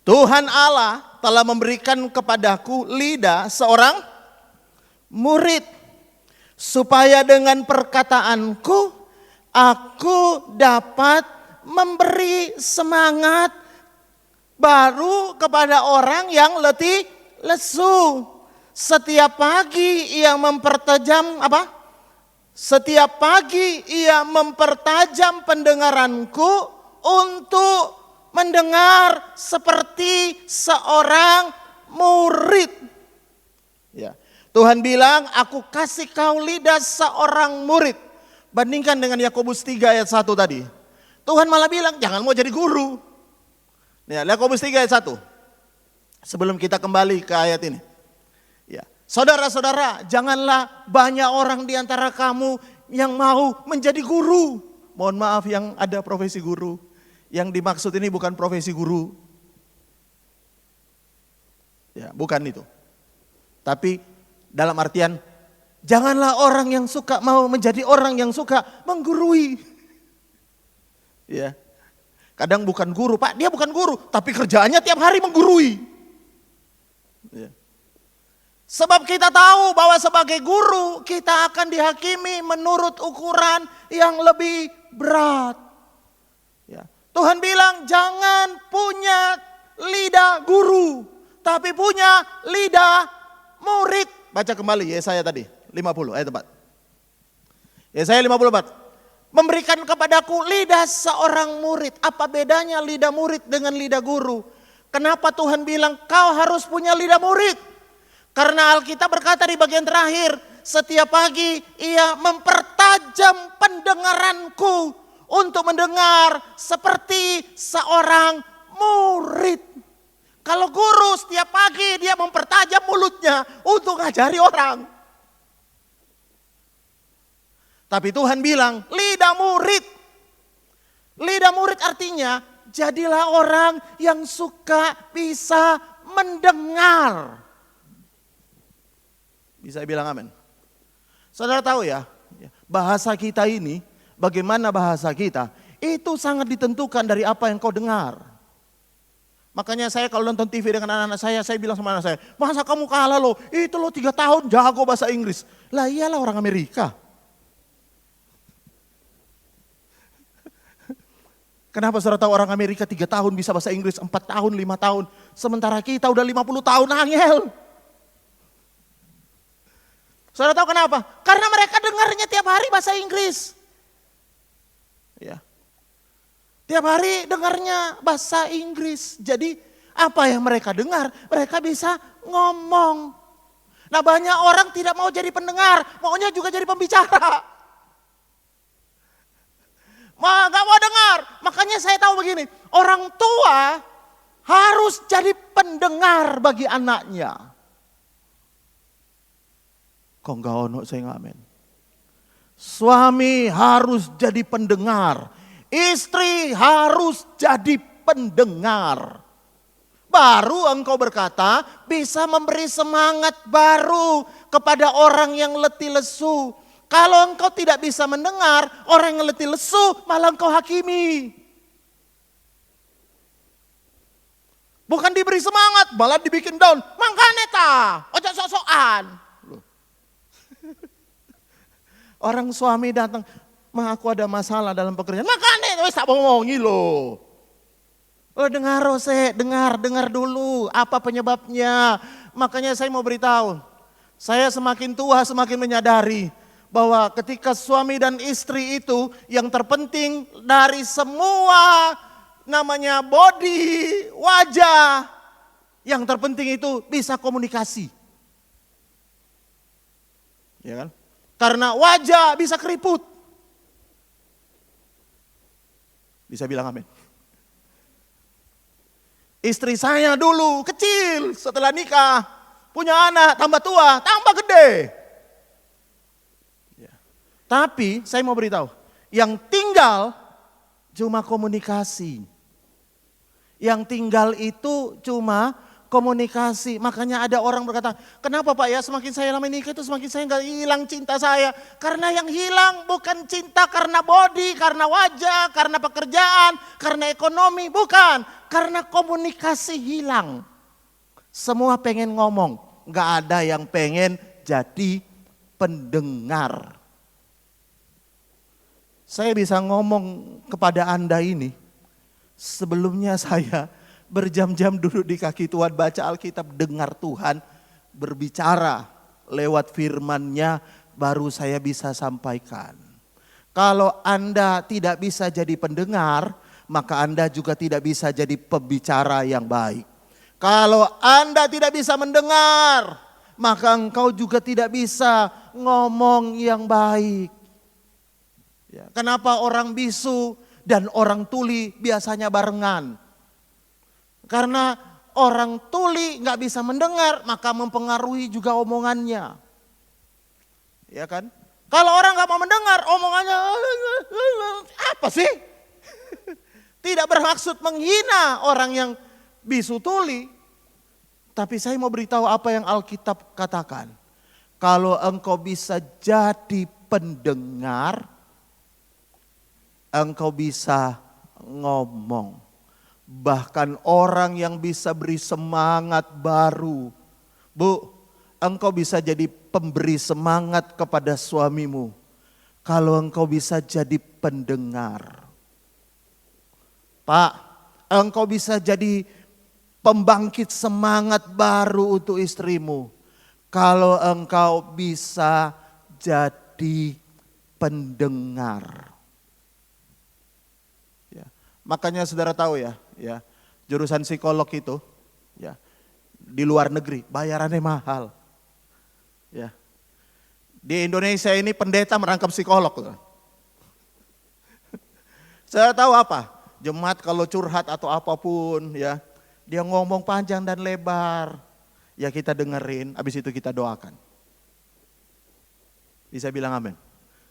Speaker 2: Tuhan Allah telah memberikan kepadaku lidah seorang murid, supaya dengan perkataanku aku dapat memberi semangat baru kepada orang yang letih lesu. Setiap pagi ia mempertajam apa? Setiap pagi ia mempertajam pendengaranku untuk mendengar seperti seorang murid. Ya. Tuhan bilang, aku kasih kau lidah seorang murid. Bandingkan dengan Yakobus 3 ayat 1 tadi. Tuhan malah bilang, jangan mau jadi guru. Ya, Yakobus 3 ayat 1. Sebelum kita kembali ke ayat ini. Ya. Saudara-saudara, janganlah banyak orang di antara kamu yang mau menjadi guru. Mohon maaf yang ada profesi guru. Yang dimaksud ini bukan profesi guru. Ya, bukan itu. Tapi dalam artian, janganlah orang yang suka mau menjadi orang yang suka menggurui. Ya. Kadang bukan guru, Pak, dia bukan guru, tapi kerjaannya tiap hari menggurui. Ya. Sebab kita tahu bahwa sebagai guru kita akan dihakimi menurut ukuran yang lebih berat. Ya. Tuhan bilang jangan punya lidah guru, tapi punya lidah murid. Baca kembali Yesaya tadi, 50 ayat 4. Yesaya 54. Memberikan kepadaku lidah seorang murid. Apa bedanya lidah murid dengan lidah guru? Kenapa Tuhan bilang kau harus punya lidah murid? Karena Alkitab berkata di bagian terakhir, setiap pagi ia mempertajam pendengaranku untuk mendengar seperti seorang murid. Kalau guru setiap pagi dia mempertajam mulutnya untuk ngajari orang. Tapi Tuhan bilang lidah murid. Lidah murid artinya jadilah orang yang suka bisa mendengar. Bisa bilang amin. Saudara tahu ya, bahasa kita ini, bagaimana bahasa kita, itu sangat ditentukan dari apa yang kau dengar. Makanya saya kalau nonton TV dengan anak-anak saya bilang sama anak saya, masa kamu kalah loh, itu loh 3 tahun jago bahasa Inggris. Lah iyalah orang Amerika. Kenapa saudara tahu orang Amerika 3 tahun bisa bahasa Inggris, 4 tahun, 5 tahun. Sementara kita udah 50 tahun angel. Saudara tahu kenapa? Karena mereka dengarnya tiap hari bahasa Inggris. Ya. Tiap hari dengarnya bahasa Inggris. Jadi apa yang mereka dengar, mereka bisa ngomong. Nah banyak orang tidak mau jadi pendengar, maunya juga jadi pembicara. Gak mau dengar. Makanya saya tahu begini, orang tua harus jadi pendengar bagi anaknya. Kok gak ono saya ngamen. Suami harus jadi pendengar. Istri harus jadi pendengar. Baru engkau berkata bisa memberi semangat baru kepada orang yang letih lesu. Kalau engkau tidak bisa mendengar, orang yang letih lesu malah engkau hakimi. Bukan diberi semangat, malah dibikin down. Makanya ta, ojo sok-sokan. Orang suami datang, "Ma, aku ada masalah dalam pekerjaan." Makanya wis tak bohongi loh. Oh, dengar Rose, dengar dulu apa penyebabnya. Makanya saya mau beritahu, saya semakin tua semakin menyadari bahwa ketika suami dan istri itu yang terpenting dari semua namanya body, wajah, yang terpenting itu bisa komunikasi. Ya kan? Karena wajah bisa keriput. Bisa bilang amin. Istri saya dulu kecil, setelah nikah, punya anak, tambah tua, tambah gede. Ya. Tapi saya mau beritahu, yang tinggal cuma komunikasi. Yang tinggal itu cuma komunikasi. Makanya ada orang berkata, "Kenapa Pak ya semakin saya lama nikah itu semakin saya nggak hilang cinta saya." Karena yang hilang bukan cinta karena body, karena wajah, karena pekerjaan, karena ekonomi. Bukan. Karena komunikasi hilang. Semua pengen ngomong. Nggak ada yang pengen jadi pendengar. Saya bisa ngomong kepada Anda ini. Sebelumnya saya berjam-jam duduk di kaki Tuhan, baca Alkitab, dengar Tuhan berbicara lewat firman-Nya, baru saya bisa sampaikan. Kalau Anda tidak bisa jadi pendengar, maka Anda juga tidak bisa jadi pembicara yang baik. Kalau Anda tidak bisa mendengar, maka engkau juga tidak bisa ngomong yang baik. Ya, kenapa orang bisu dan orang tuli biasanya barengan? Karena orang tuli nggak bisa mendengar, maka mempengaruhi juga omongannya. Ya kan? Kalau orang nggak mau mendengar, omongannya apa sih? Tidak bermaksud menghina orang yang bisu tuli. Tapi saya mau beritahu apa yang Alkitab katakan. Kalau engkau bisa jadi pendengar, engkau bisa ngomong. Bahkan orang yang bisa beri semangat baru. Bu, engkau bisa jadi pemberi semangat kepada suamimu. Kalau engkau bisa jadi pendengar. Pak, engkau bisa jadi pembangkit semangat baru untuk istrimu. Kalau engkau bisa jadi pendengar. Ya, makanya saudara tahu ya, jurusan psikolog itu, ya, di luar negeri bayarannya mahal. Ya, di Indonesia ini pendeta merangkap psikolog. Saya tahu apa? Jemaat kalau curhat atau apapun, ya, dia ngomong panjang dan lebar, ya kita dengerin, habis itu kita doakan. Bisa bilang amin.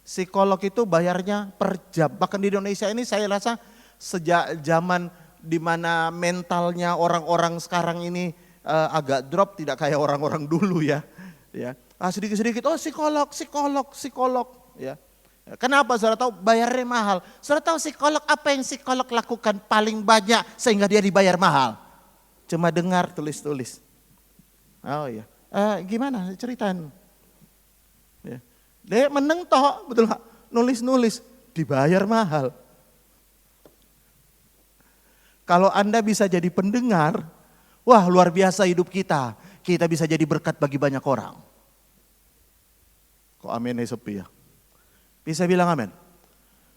Speaker 2: Psikolog itu bayarnya per jam. Bahkan di Indonesia ini saya rasa sejak zaman di mana mentalnya orang-orang sekarang ini agak drop, tidak kayak orang-orang dulu ya. Ya, sedikit-sedikit, oh psikolog, ya. Kenapa saudara tahu bayarnya mahal? Saudara tahu psikolog apa yang psikolog lakukan paling banyak sehingga dia dibayar mahal? Cuma dengar, tulis-tulis. Oh iya, gimana ceritain? Ya. Dia meneng toh, betul gak? Nulis-nulis, dibayar mahal. Kalau Anda bisa jadi pendengar, wah luar biasa hidup kita. Kita bisa jadi berkat bagi banyak orang. Kok amin sepi ya? Bisa bilang amin.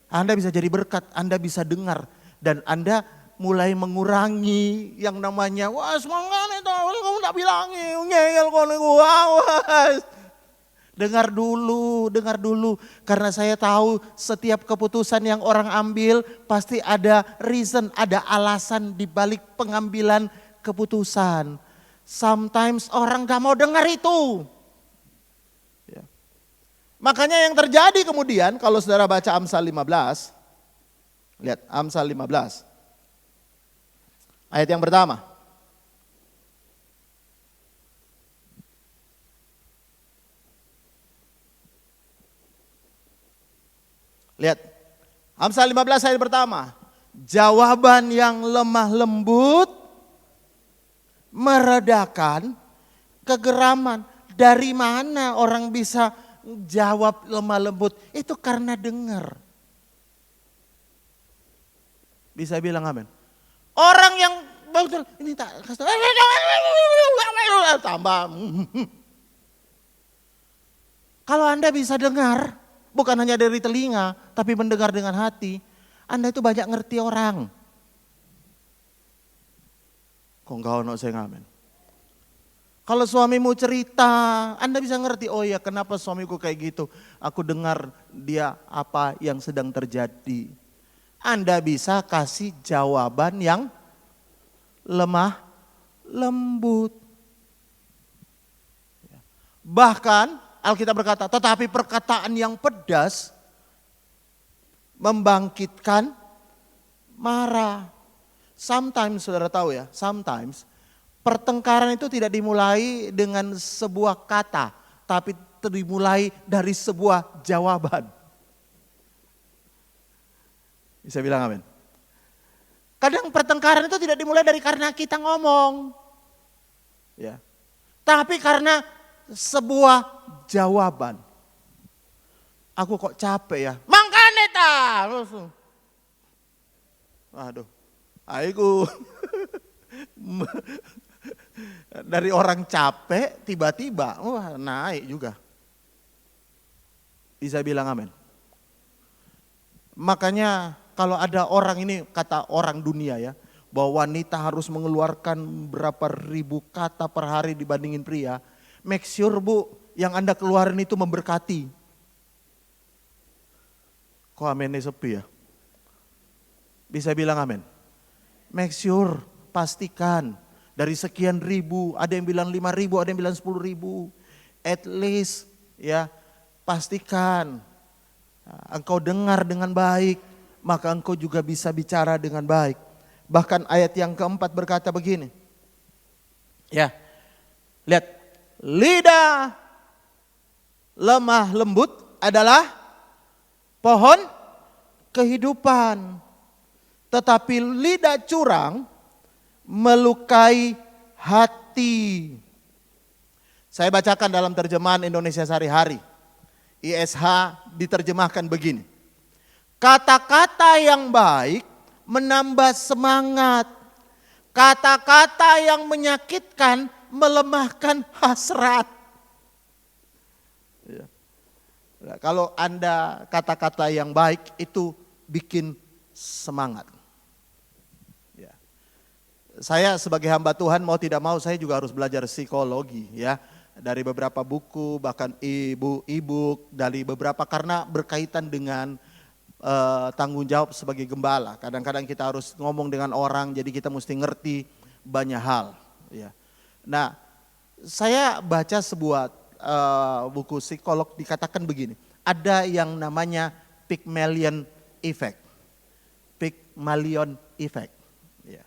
Speaker 2: Anda bisa jadi berkat, Anda bisa dengar. Dan Anda mulai mengurangi yang namanya, wah semangat itu, kamu tak bilangin, ngeyel kau awas. Dengar dulu. Karena saya tahu setiap keputusan yang orang ambil pasti ada reason, ada alasan di balik pengambilan keputusan. Sometimes orang gak mau dengar itu. Ya. Makanya yang terjadi kemudian kalau saudara baca Amsal 15. Lihat Amsal 15. Ayat yang pertama. Lihat. Amsal 15 ayat pertama. Jawaban yang lemah lembut meredakan kegeraman. Dari mana orang bisa jawab lemah lembut? Itu karena dengar. Bisa bilang amin. Orang yang ini tak tambah. Kalau Anda bisa dengar, bukan hanya dari telinga, tapi mendengar dengan hati, Anda itu banyak ngerti orang. Kok enggak ono saya ngamen? Kalau suamimu cerita, Anda bisa ngerti, oh ya kenapa suamiku kayak gitu. Aku dengar dia apa yang sedang terjadi. Anda bisa kasih jawaban yang lemah lembut. Bahkan Alkitab berkata, tetapi perkataan yang pedas membangkitkan marah. Sometimes, saudara tahu ya, sometimes pertengkaran itu tidak dimulai dengan sebuah kata, tapi dimulai dari sebuah jawaban. Bisa bilang amin. Kadang pertengkaran itu tidak dimulai dari karena kita ngomong. Ya. Tapi karena sebuah jawaban. Aku kok capek ya. Mangkane ta. Aduh. Aiku. Dari orang capek tiba-tiba wah naik juga. Bisa bilang amin. Makanya kalau ada orang ini kata orang dunia ya, bahwa wanita harus mengeluarkan berapa ribu kata per hari dibandingin pria. Make sure bu, yang Anda keluarin itu memberkati. Kok amennya sepi ya? Bisa bilang amin. Make sure, pastikan. Dari sekian ribu, ada yang bilang 5.000, ada yang bilang 10.000. At least ya, pastikan engkau dengar dengan baik, maka engkau juga bisa bicara dengan baik. Bahkan ayat yang keempat berkata begini. Ya, lihat. Lidah lemah lembut adalah pohon kehidupan. Tetapi lidah curang melukai hati. Saya bacakan dalam terjemahan Indonesia Sehari-Hari. ISH diterjemahkan begini. Kata-kata yang baik menambah semangat. Kata-kata yang menyakitkan melemahkan hasrat. Ya. Nah, kalau Anda kata-kata yang baik itu bikin semangat. Ya. Saya sebagai hamba Tuhan mau tidak mau saya juga harus belajar psikologi ya. Dari beberapa buku bahkan e-book dari beberapa karena berkaitan dengan tanggung jawab sebagai gembala. Kadang-kadang kita harus ngomong dengan orang jadi kita mesti ngerti banyak hal. Ya. Nah, saya baca sebuah buku psikolog dikatakan begini. Ada yang namanya Pygmalion Effect. Pygmalion Effect. Ya.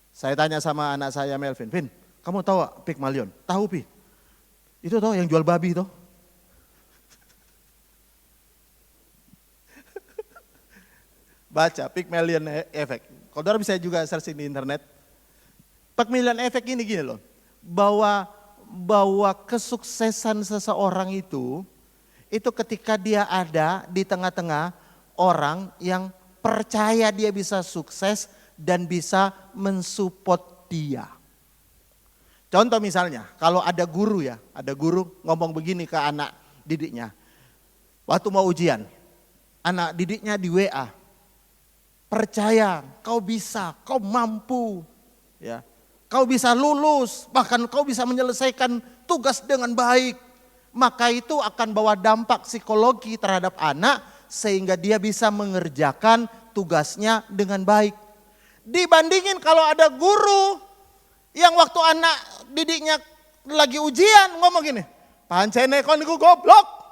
Speaker 2: Saya tanya sama anak saya Melvin, Vin, kamu tahu Pygmalion? Tahu Pi? Itu tahu yang jual babi tuh. Baca Pygmalion Effect. Saudara bisa juga searching di internet. Pygmalion Effect ini gini loh. Bahwa kesuksesan seseorang itu ketika dia ada di tengah-tengah orang yang percaya dia bisa sukses dan bisa mensupport dia. Contoh misalnya, kalau ada guru ngomong begini ke anak didiknya. Waktu mau ujian, anak didiknya di WA. Percaya, kau bisa, kau mampu. Ya. Kau bisa lulus, bahkan kau bisa menyelesaikan tugas dengan baik. Maka itu akan bawa dampak psikologi terhadap anak sehingga dia bisa mengerjakan tugasnya dengan baik. Dibandingin kalau ada guru yang waktu anak didiknya lagi ujian ngomong gini, pancene kon niku goblok.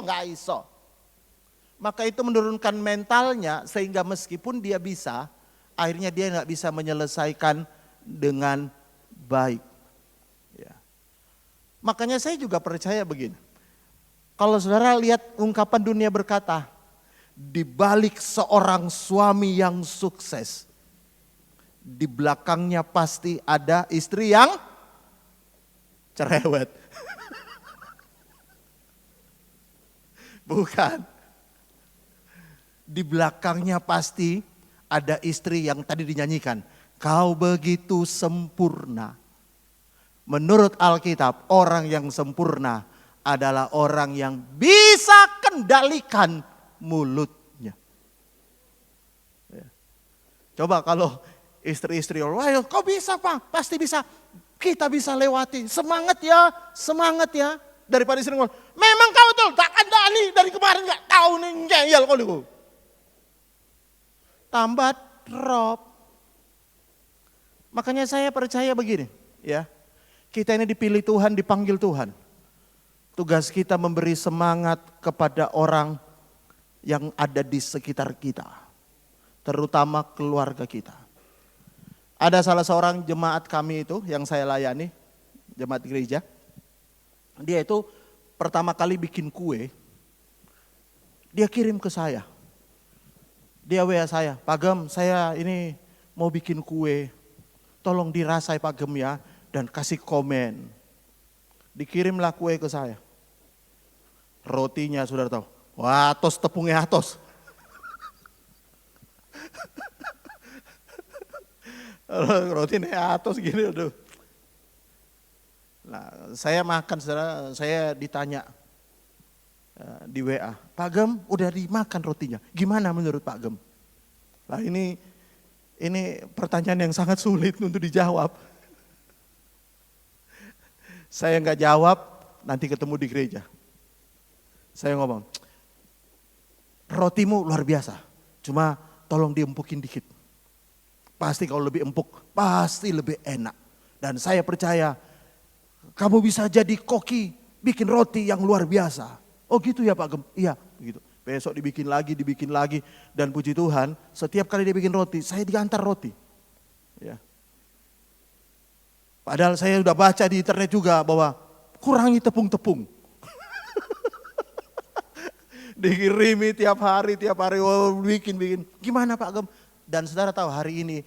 Speaker 2: Gak iso. Maka itu menurunkan mentalnya sehingga meskipun dia bisa, akhirnya dia gak bisa menyelesaikan dengan baik. Ya. Makanya saya juga percaya begini. Kalau saudara lihat ungkapan dunia berkata, Di balik seorang suami yang sukses, di belakangnya pasti ada istri yang cerewet. Bukan. Di belakangnya pasti ada istri yang tadi dinyanyikan. Kau begitu sempurna. Menurut Alkitab, orang yang sempurna adalah orang yang bisa kendalikan mulutnya. Coba kalau istri-istri, wah kau bisa Pak, pasti bisa. Kita bisa lewati, semangat ya. Daripada istri ngomong, memang kau tuh tak kendali dari kemarin gak tahu nih ngeyel kau niku. Tambah drop. Makanya saya percaya begini, ya. Kita ini dipilih Tuhan, dipanggil Tuhan. Tugas kita memberi semangat kepada orang yang ada di sekitar kita. Terutama keluarga kita. Ada salah seorang jemaat kami itu yang saya layani, jemaat gereja. Dia itu pertama kali bikin kue, dia kirim ke saya. Dia WA saya, Pak Gem saya ini mau bikin kue, tolong dirasai Pak Gem ya, dan kasih komen. Dikirimlah kue ke saya. Rotinya saudara tahu, wah atos tepungnya atos. Rotinya atos gini aduh. Nah, saya makan saudara, saya ditanya di WA, Pak Gem udah dimakan rotinya, gimana menurut Pak Gem? Nah ini pertanyaan yang sangat sulit untuk dijawab. Saya nggak jawab, nanti ketemu di gereja. Saya ngomong, rotimu luar biasa, cuma tolong diempukin dikit. Pasti kalau lebih empuk, pasti lebih enak. Dan saya percaya, kamu bisa jadi koki, bikin roti yang luar biasa. Oh gitu ya Pak Gem? Iya gitu. Besok dibikin lagi. Dan puji Tuhan, setiap kali dia bikin roti, saya diantar roti. Ya. Padahal saya udah baca di internet juga bahwa kurangi tepung-tepung. Dikirimi tiap hari, oh, bikin. Gimana Pak Gem? Dan saudara tahu hari ini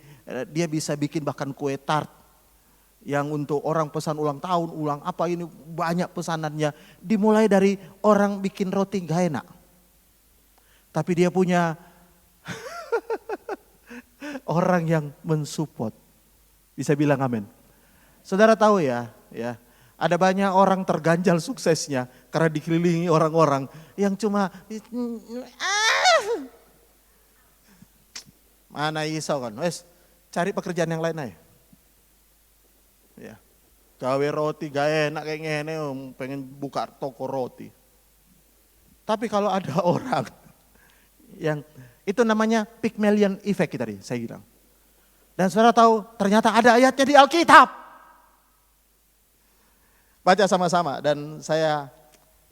Speaker 2: dia bisa bikin bahkan kue tart. Yang untuk orang pesan ulang tahun, ulang apa ini banyak pesanannya. Dimulai dari orang bikin roti gak enak. Tapi dia punya orang yang mensupport. Bisa bilang amin. Saudara tahu ya, ada banyak orang terganjal suksesnya karena dikelilingi orang-orang yang cuma mana iso kan, wes cari pekerjaan yang lain aja. Ya, gawe roti gak enak kayak ngene, pengen buka toko roti. Tapi kalau ada orang yang itu namanya Pygmalion effect tadi saya bilang. Dan saudara tahu ternyata ada ayatnya di Alkitab. Baca sama-sama dan saya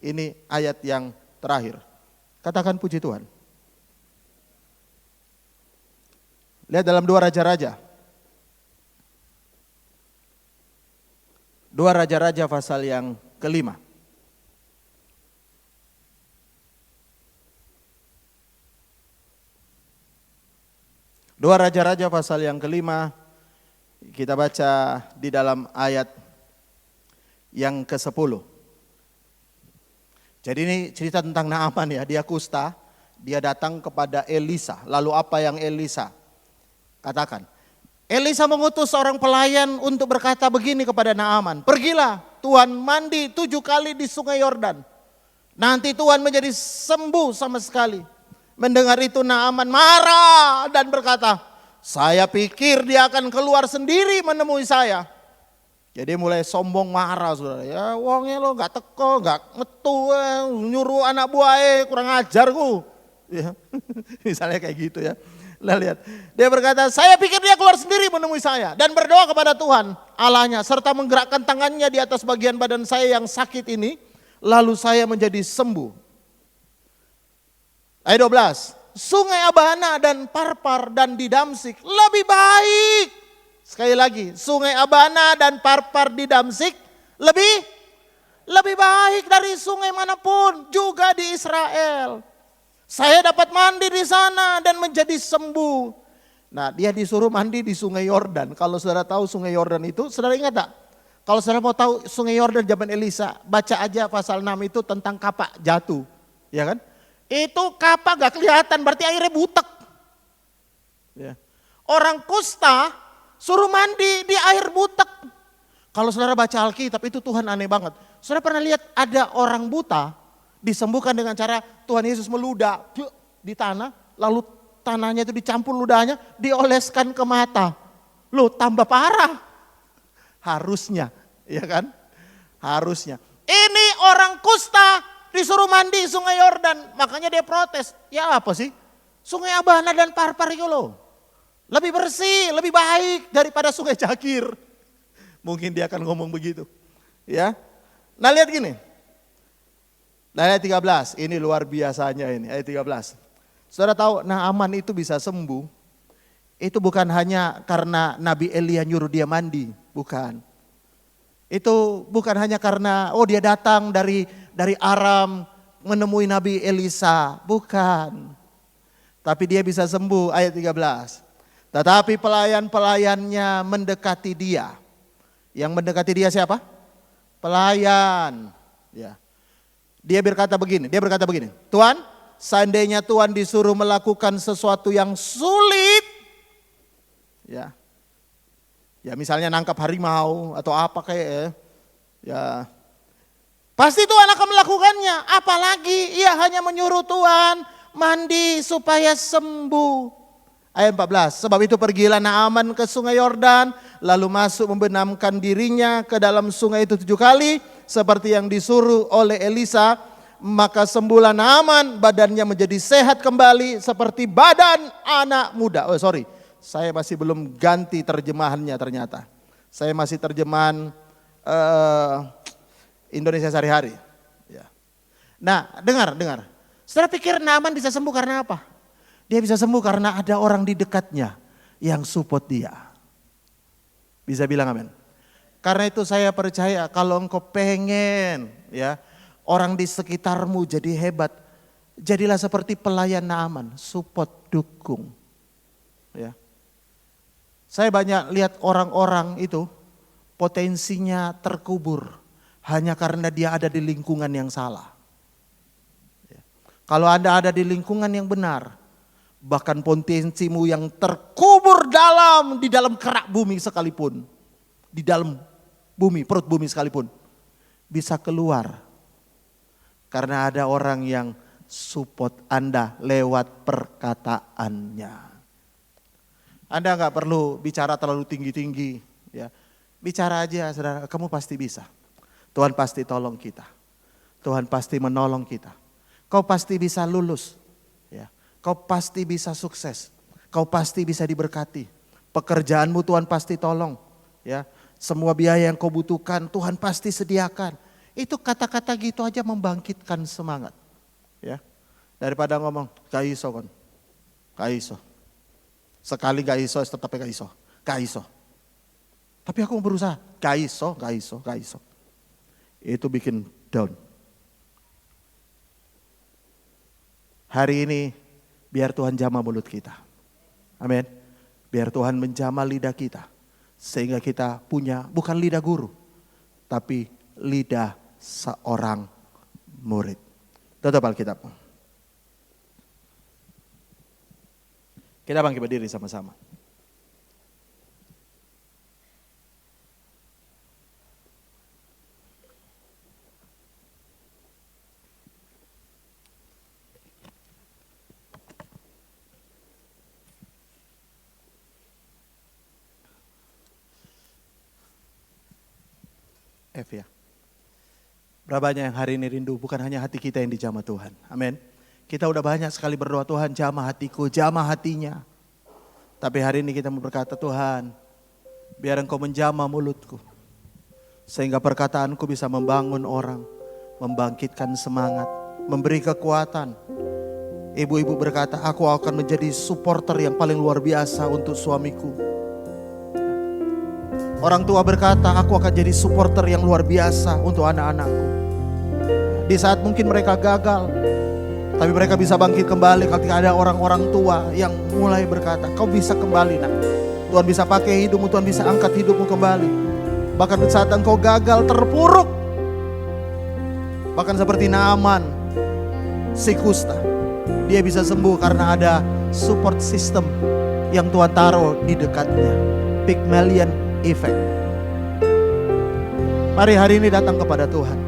Speaker 2: ini ayat yang terakhir. Katakan puji Tuhan. Lihat dalam 2 Raja-Raja. 2 Raja-Raja pasal yang kelima. Dua Raja-Raja pasal yang kelima. Kita baca di dalam ayat yang ke-10. Jadi ini cerita tentang Naaman ya, dia kusta, dia datang kepada Elisa. Lalu apa yang Elisa katakan? Elisa mengutus seorang pelayan untuk berkata begini kepada Naaman, pergilah Tuhan mandi 7 kali di sungai Yordan. Nanti Tuhan menjadi sembuh sama sekali. Mendengar itu Naaman marah dan berkata, saya pikir dia akan keluar sendiri menemui saya. Jadi mulai sombong marah saudara. Ya wongnya lo gak teko, gak ngetu, nyuruh anak buahnya kurang ajar ku. Ya, misalnya kayak gitu ya. Nah, lihat, dia berkata, saya pikir dia keluar sendiri menemui saya. Dan berdoa kepada Tuhan Allahnya. Serta menggerakkan tangannya di atas bagian badan saya yang sakit ini. Lalu saya menjadi sembuh. Ayat 12. Sungai Abana dan Parpar dan di Damsik lebih baik. Sekali lagi, sungai Abana dan Parpar di Damsik lebih baik dari sungai manapun juga di Israel. Saya dapat mandi di sana dan menjadi sembuh. Nah, dia disuruh mandi di Sungai Yordan. Kalau saudara tahu Sungai Yordan itu, saudara ingat tak? Kalau saudara mau tahu Sungai Yordan zaman Elisa, baca aja pasal 6 itu tentang kapak jatuh. Ya kan? Itu kapak gak kelihatan, berarti airnya butek. Ya. Orang kusta suruh mandi di air butek. Kalau saudara baca Alkitab itu Tuhan aneh banget. Saudara pernah lihat ada orang buta disembuhkan dengan cara Tuhan Yesus meludah di tanah, lalu tanahnya itu dicampur ludahnya, dioleskan ke mata. Loh, tambah parah. Harusnya, ya kan? Harusnya. Ini orang kusta disuruh mandi Sungai Yordan, makanya dia protes. Ya apa sih? Sungai Abana dan Parpar itu loh. Lebih bersih, lebih baik daripada Sungai Jakir. Mungkin dia akan ngomong begitu. Ya. Nah, lihat gini. Nah, ayat 13, ini luar biasanya ini, ayat 13. Saudara tahu Naaman itu bisa sembuh, itu bukan hanya karena Nabi Elia nyuruh dia mandi, bukan. Itu bukan hanya karena dia datang dari Aram menemui Nabi Elisa, bukan. Tapi dia bisa sembuh, ayat 13. Tetapi pelayan-pelayannya mendekati dia. Yang mendekati dia siapa? Pelayan, ya. Dia berkata begini, Tuhan, seandainya Tuhan disuruh melakukan sesuatu yang sulit, ya misalnya nangkap harimau atau apa kayak, ya pasti Tuhan akan melakukannya. Apalagi ia hanya menyuruh Tuhan mandi supaya sembuh. Ayat 14, sebab itu pergilah Naaman ke Sungai Yordan, lalu masuk membenamkan dirinya ke dalam sungai itu 7 kali, seperti yang disuruh oleh Elisa. Maka sembuhlah Naaman, badannya menjadi sehat kembali seperti badan anak muda. Saya masih belum ganti terjemahannya ternyata. Saya masih terjemahan Indonesia sehari-hari. Ya. Nah, dengar. Saudara pikir Naaman bisa sembuh karena apa? Dia bisa sembuh karena ada orang di dekatnya yang support dia. Bisa bilang amin. Karena itu saya percaya kalau engkau pengen ya orang di sekitarmu jadi hebat, jadilah seperti pelayan Naaman, support, dukung. Ya. Saya banyak lihat orang-orang itu potensinya terkubur hanya karena dia ada di lingkungan yang salah. Ya. Kalau Anda ada di lingkungan yang benar, bahkan potensimu yang terkubur di dalam kerak bumi sekalipun, di dalam bumi, perut bumi sekalipun, bisa keluar. Karena ada orang yang support Anda lewat perkataannya. Anda gak perlu bicara terlalu tinggi-tinggi. Ya. Bicara aja saudara, kamu pasti bisa. Tuhan pasti tolong kita. Tuhan pasti menolong kita. Kau pasti bisa lulus. Ya. Kau pasti bisa sukses. Kau pasti bisa diberkati. Pekerjaanmu Tuhan pasti tolong. Ya. Semua biaya yang kau butuhkan Tuhan pasti sediakan. Itu kata-kata gitu aja membangkitkan semangat. Ya. Daripada ngomong, gak iso kon. Gak iso. Sekali gak iso, tetap gak iso. Gak iso. Tapi aku mau berusaha. Gak iso. Itu bikin down. Hari ini biar Tuhan jamah mulut kita. Amin. Biar Tuhan menjamah lidah kita. Sehingga kita punya bukan lidah guru. Tapi lidah seorang murid. Tutup Alkitab. Kita bangkit berdiri sama-sama. Ya. Berapa banyak yang hari ini rindu bukan hanya hati kita yang dijamah Tuhan. Amin. Kita udah banyak sekali berdoa, Tuhan jamah hatiku, jamah hatinya. Tapi hari ini kita mau berkata, Tuhan biar Engkau menjamah mulutku. Sehingga perkataanku bisa membangun orang, membangkitkan semangat, memberi kekuatan. Ibu-ibu berkata, aku akan menjadi supporter yang paling luar biasa untuk suamiku. Orang tua berkata, aku akan jadi supporter yang luar biasa untuk anak-anakku. Di saat mungkin mereka gagal, Tapi mereka bisa bangkit kembali ketika ada orang-orang tua yang mulai berkata, kau bisa kembali nak. Tuhan bisa pakai hidupmu, Tuhan bisa angkat hidupmu kembali. Bahkan saat engkau gagal terpuruk. Bahkan seperti Naaman, si kusta. Dia bisa sembuh karena ada support system yang Tuhan taruh di dekatnya. Pygmalion effect. Mari hari ini datang kepada Tuhan.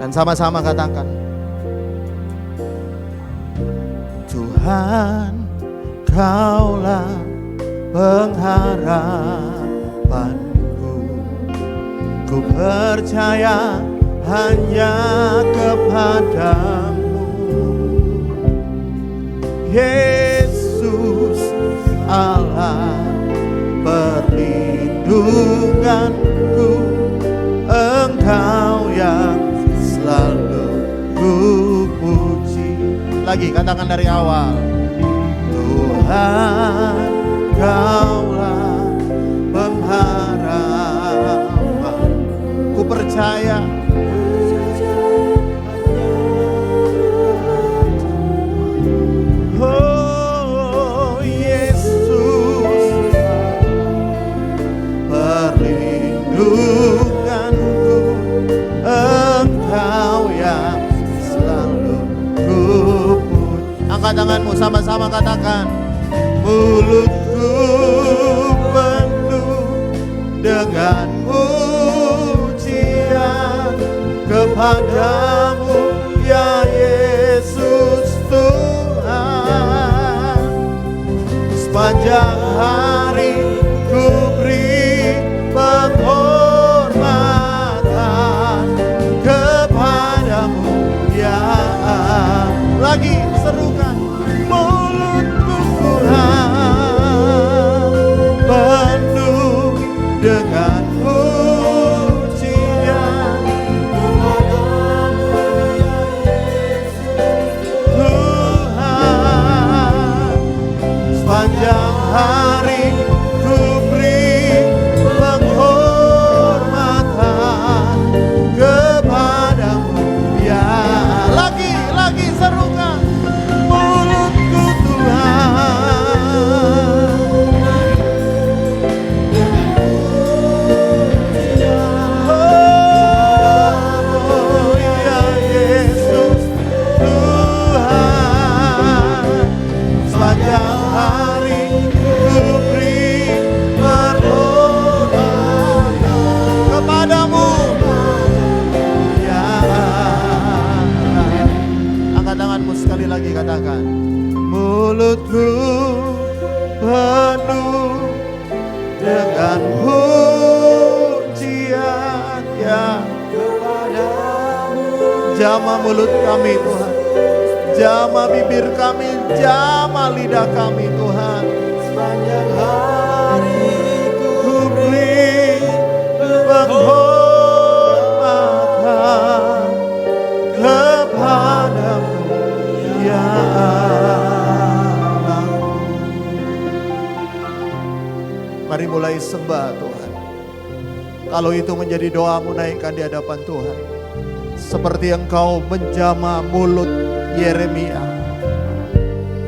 Speaker 2: Dan sama-sama katakan, Tuhan, Kaulah pengharapanku. Ku percaya hanya kepadamu, Yesus Allah perlindunganku. Engkau yang selalu ku puji. Lagi katakan dari awal. Tuhan, Kaulah pengharapan. Ku percaya oh Yesus perlindunganku. Engkau yang selalu ku puji. Angkat tanganmu, sama-sama katakan. Mulutku penuh dengan pujian kepadamu ya Yesus Tuhan. Sepanjang hari ku beri penghormatan kepadamu ya. Lagi serukan. Mulutku Tuhan penuh dengan pujian kepadamu ya Yesus Tuhan. Sepanjang hari ku beri penghormatan kepadamu ya. Lagi serukan. Mulutku Tuhan oh ya Yesus Tuhan. Sepanjang hari ku beri permohonan kepadamu ya. Angkat tanganmu sekali lagi, katakan. Mulutku penuh dengan pujian ya kepadamu. Jamah mulut kami Tuhan, jamah bibir kami, jamah lidah kami Tuhan. Sepanjang hari ku beri penghormatan kepadamu ya Allah. Mari mulai sembah Tuhan. Kalau itu menjadi doamu, naikkan di hadapan Tuhan. Seperti engkau menjamah mulut Yeremia,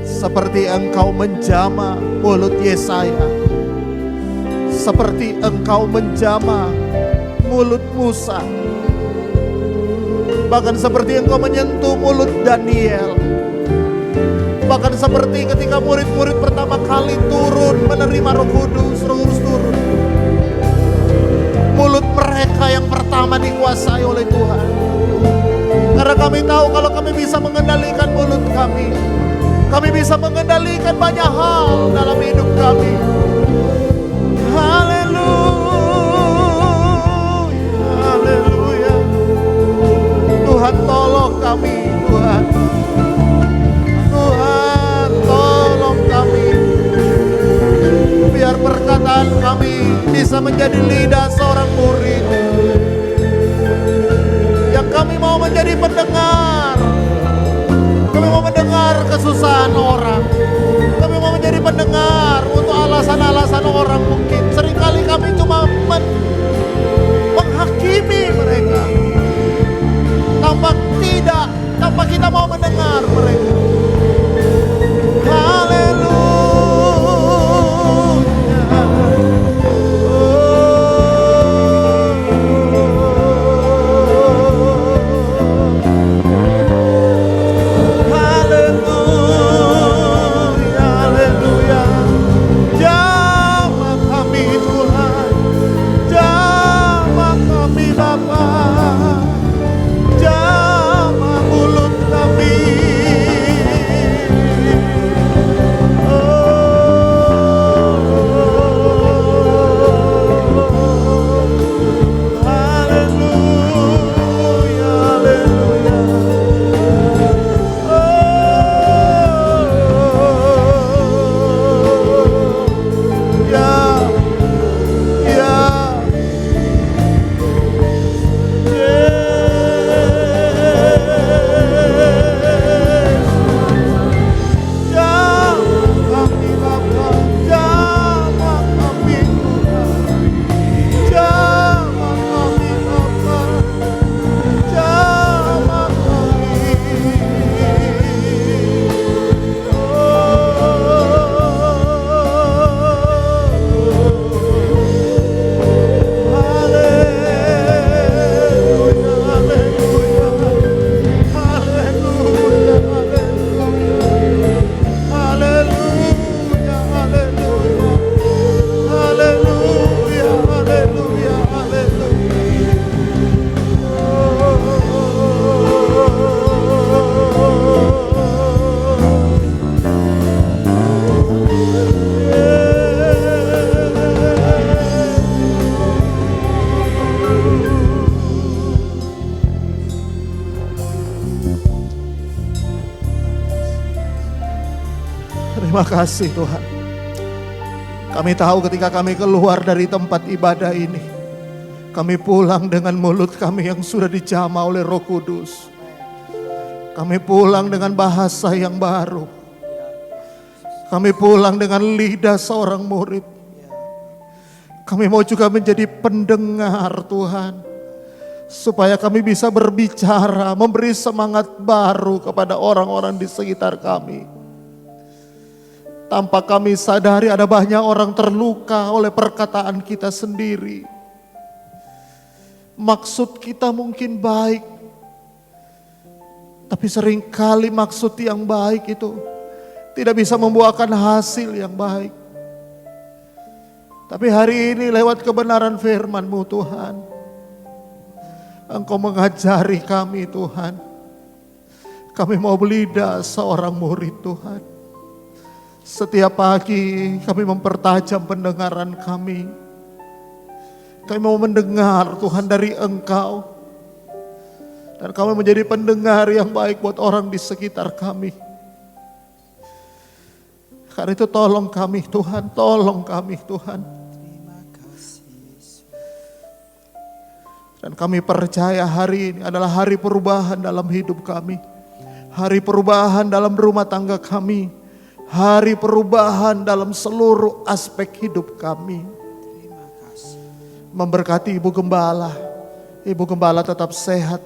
Speaker 2: seperti engkau menjamah mulut Yesaya, seperti engkau menjamah mulut Musa, bahkan seperti engkau menyentuh mulut Daniel, bahkan seperti ketika murid-murid pertama kali turun menerima Roh Kudus, Roh Kudus turun. Mulut mereka yang pertama dikuasai oleh Tuhan. Karena kami tahu kalau kami bisa mengendalikan mulut kami bisa mengendalikan banyak hal dalam hidup kami. Haleluya, haleluya. Tuhan tolong kami, Tuhan. Tuhan tolong kami. Biar perkataan kami bisa menjadi lidah seorang murid. Yang kami mau menjadi pendengar. Kami mau mendengar kesusahan orang. Kami mau menjadi pendengar untuk alasan-alasan orang mungkin. Seringkali kami cuma menghakimi mereka. Tanpa kita mau mendengar. Bapa, jamah mulut kami. Haleluya, haleluya. Ya, ya. Terima kasih Tuhan. Kami tahu ketika kami keluar dari tempat ibadah ini, kami pulang dengan mulut kami yang sudah dijamah oleh Roh Kudus. Kami pulang dengan bahasa yang baru. Kami pulang dengan lidah seorang murid. Kami mau juga menjadi pendengar Tuhan, supaya kami bisa berbicara, memberi semangat baru kepada orang-orang di sekitar kami. Tanpa kami sadari ada banyak orang terluka oleh perkataan kita sendiri. Maksud kita mungkin baik, tapi seringkali maksud yang baik itu tidak bisa membuahkan hasil yang baik. Tapi hari ini lewat kebenaran firman-Mu Tuhan, Engkau mengajari kami Tuhan. Kami mau berlidah seorang murid Tuhan. Setiap pagi kami mempertajam pendengaran kami. Kami mau mendengar Tuhan dari Engkau. Dan kami menjadi pendengar yang baik buat orang di sekitar kami. Karena itu tolong kami Tuhan, tolong kami Tuhan. Dan kami percaya hari ini adalah hari perubahan dalam hidup kami. Hari perubahan dalam rumah tangga kami. Hari perubahan dalam seluruh aspek hidup kami. Memberkati Ibu Gembala. Ibu Gembala tetap sehat.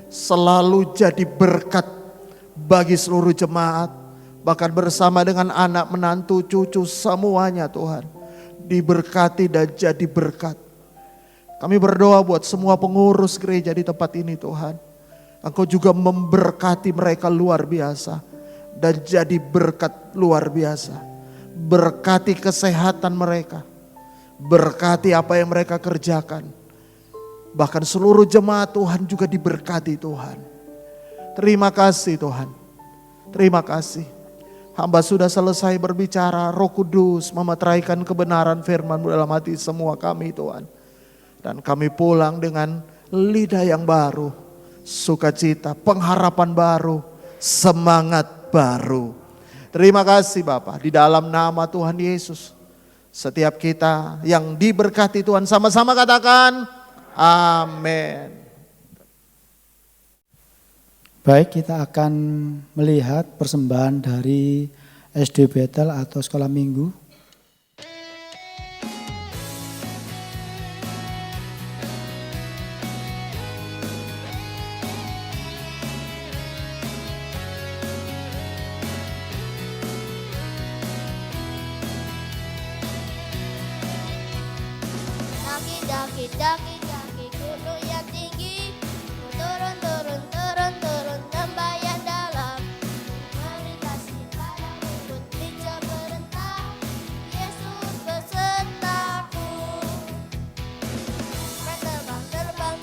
Speaker 2: Selalu jadi berkat bagi seluruh jemaat. Bahkan bersama dengan anak, menantu, cucu, semuanya Tuhan. Diberkati dan jadi berkat. Kami berdoa buat semua pengurus gereja di tempat ini Tuhan. Engkau juga memberkati mereka luar biasa. Dan jadi berkat luar biasa. Berkati kesehatan mereka. Berkati apa yang mereka kerjakan. Bahkan seluruh jemaat Tuhan juga diberkati Tuhan. Terima kasih Tuhan. Terima kasih. Hamba sudah selesai berbicara. Roh Kudus memeteraikan kebenaran firman-Mu dalam hati semua kami Tuhan. Dan kami pulang dengan lidah yang baru. Sukacita, pengharapan baru, semangat baru. Terima kasih Bapa, di dalam nama Tuhan Yesus. Setiap kita yang diberkati Tuhan, sama-sama katakan amin.
Speaker 1: Baik, kita akan melihat persembahan dari SD Bethel atau sekolah minggu.
Speaker 3: Daki gunung yang tinggi, turun lembah yang dalam, melintasi padang rumput hijau berentang, Yesus besertaku. Terbang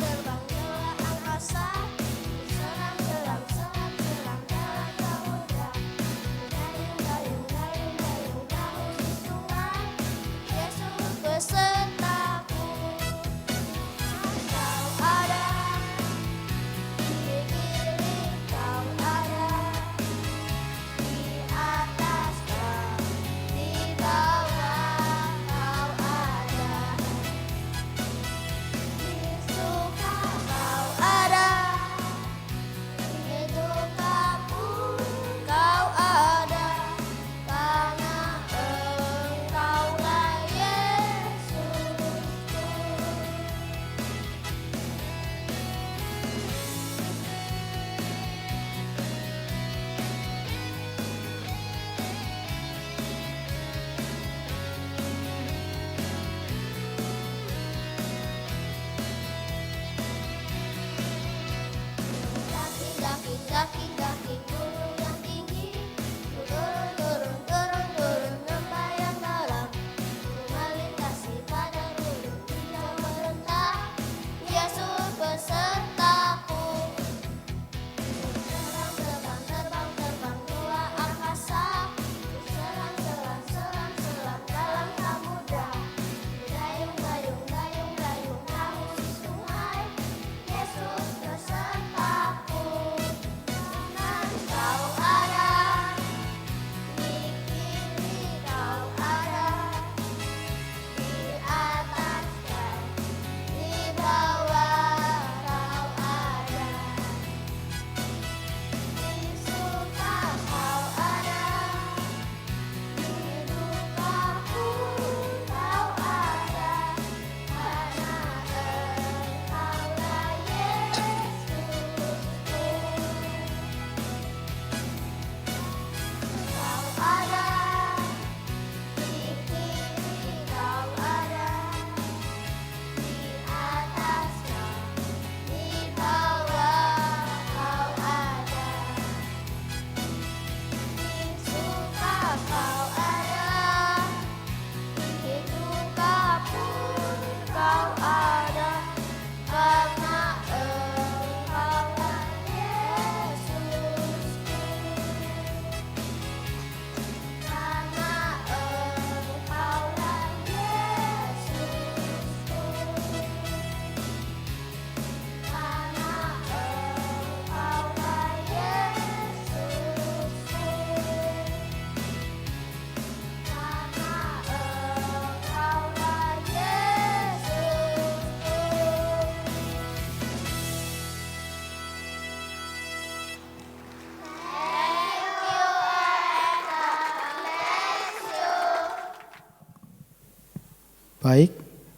Speaker 1: Baik,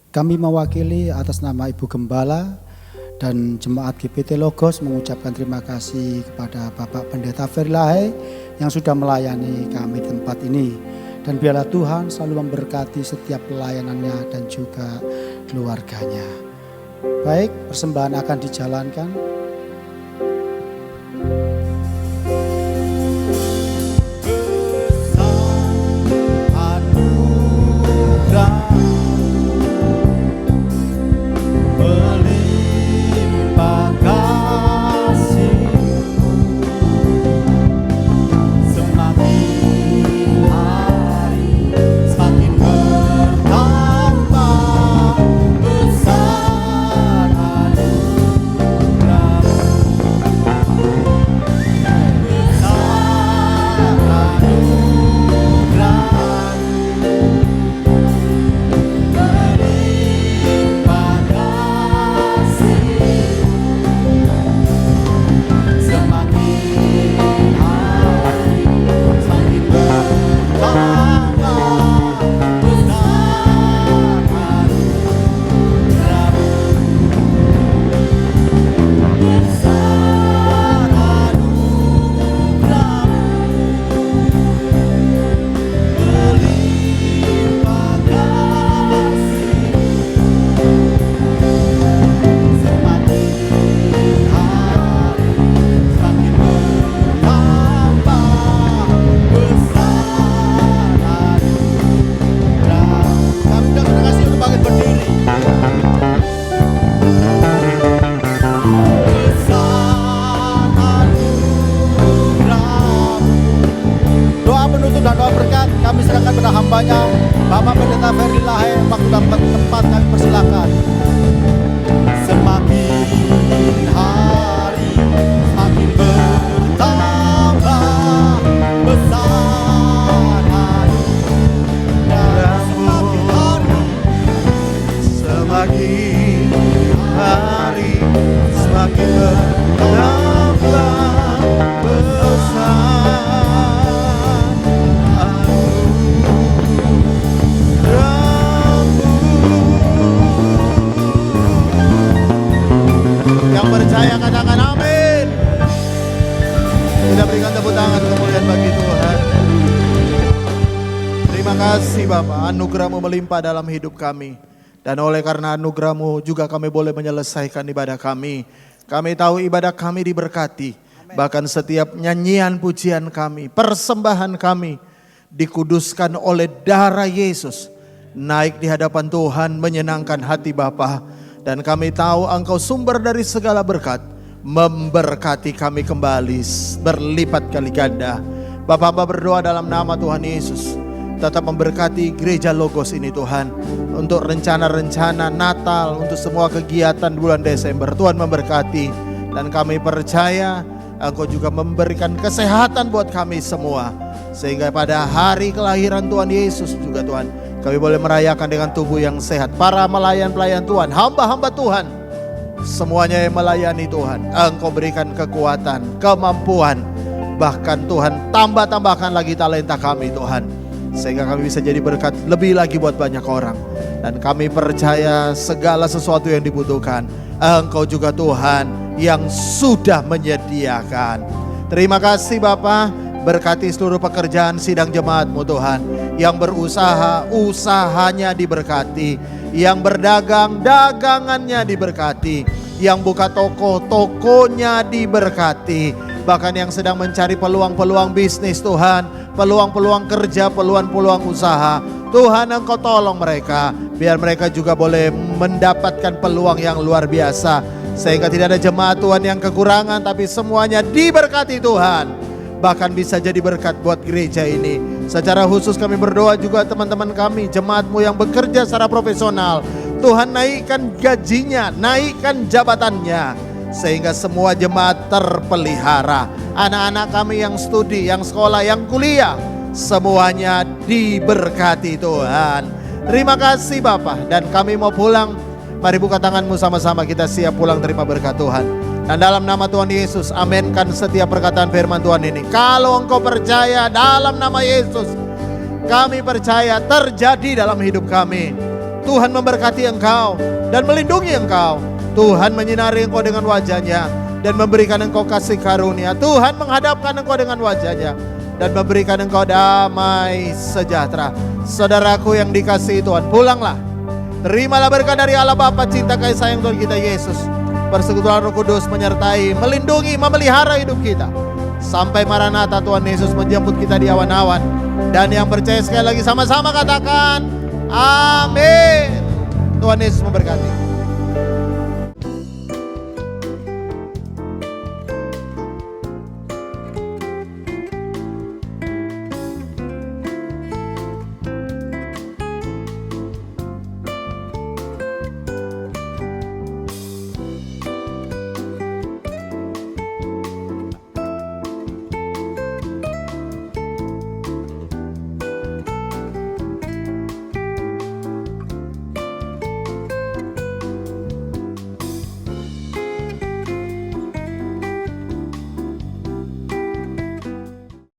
Speaker 1: kami mewakili atas nama Ibu Gembala dan Jemaat GPT Logos mengucapkan terima kasih kepada Bapak Pendeta Ferlahe yang sudah melayani kami di tempat ini. Dan biarlah Tuhan selalu memberkati setiap pelayanannya dan juga keluarganya. Baik, persembahan akan dijalankan. Kami serahkan pada hambanya, Bapak Pendeta Ferlahe. Waktu dapat tempat kami persilakan. Semakin hari semakin bertambah besar anugerah-Mu.
Speaker 2: Semakin hari semakin bertambah besar. Yang percaya katakan amin. Kita berikan tepuk tangan kemuliaan bagi Tuhan. Terima kasih Bapa, anugerah-Mu melimpah dalam hidup kami. Dan oleh karena anugerah-Mu juga kami boleh menyelesaikan ibadah kami. Kami tahu ibadah kami diberkati. Bahkan setiap nyanyian pujian kami, persembahan kami dikuduskan oleh darah Yesus. Naik di hadapan Tuhan menyenangkan hati Bapa. Dan kami tahu Engkau sumber dari segala berkat, memberkati kami kembali berlipat kali ganda. Bapak-Bapak berdoa dalam nama Tuhan Yesus, tetap memberkati gereja Logos ini Tuhan. Untuk rencana-rencana Natal, untuk semua kegiatan bulan Desember, Tuhan memberkati. Dan kami percaya Engkau juga memberikan kesehatan buat kami semua. Sehingga pada hari kelahiran Tuhan Yesus juga Tuhan, kami boleh merayakan dengan tubuh yang sehat. Para pelayan-pelayan Tuhan, hamba-hamba Tuhan, semuanya yang melayani Tuhan, Engkau berikan kekuatan, kemampuan. Bahkan Tuhan tambahkan lagi talenta kami Tuhan. Sehingga kami bisa jadi berkat lebih lagi buat banyak orang. Dan kami percaya segala sesuatu yang dibutuhkan, Engkau juga Tuhan yang sudah menyediakan. Terima kasih Bapak. Berkati seluruh pekerjaan sidang jemaat-Mu Tuhan. Yang berusaha, usahanya diberkati. Yang berdagang, dagangannya diberkati. Yang buka toko, tokonya diberkati. Bahkan yang sedang mencari peluang-peluang bisnis Tuhan, peluang-peluang kerja, peluang-peluang usaha, Tuhan Engkau tolong mereka. Biar mereka juga boleh mendapatkan peluang yang luar biasa. Sehingga tidak ada jemaat Tuhan yang kekurangan, tapi semuanya diberkati Tuhan. Bahkan bisa jadi berkat buat gereja ini. Secara khusus kami berdoa juga teman-teman kami, jemaat-Mu yang bekerja secara profesional. Tuhan naikkan gajinya, naikkan jabatannya. Sehingga semua jemaat terpelihara. Anak-anak kami yang studi, yang sekolah, yang kuliah, semuanya diberkati Tuhan. Terima kasih Bapak. Dan kami mau pulang. Mari buka tanganmu sama-sama, kita siap pulang terima berkat Tuhan. Dan dalam nama Tuhan Yesus, aminkan setiap perkataan firman Tuhan ini. Kalau engkau percaya dalam nama Yesus, kami percaya terjadi dalam hidup kami. Tuhan memberkati engkau dan melindungi engkau. Tuhan menyinari engkau dengan wajahnya dan memberikan engkau kasih karunia. Tuhan menghadapkan engkau dengan wajahnya dan memberikan engkau damai sejahtera. Saudaraku yang dikasihi Tuhan, pulanglah. Terimalah berkat dari Allah Bapa, cinta kasih sayang Tuhan kita Yesus. Persekutuan Roh Kudus menyertai, melindungi, memelihara hidup kita. Sampai Maranatha Tuhan Yesus menjemput kita di awan-awan. Dan yang percaya sekali lagi sama-sama katakan, amin. Tuhan Yesus memberkati.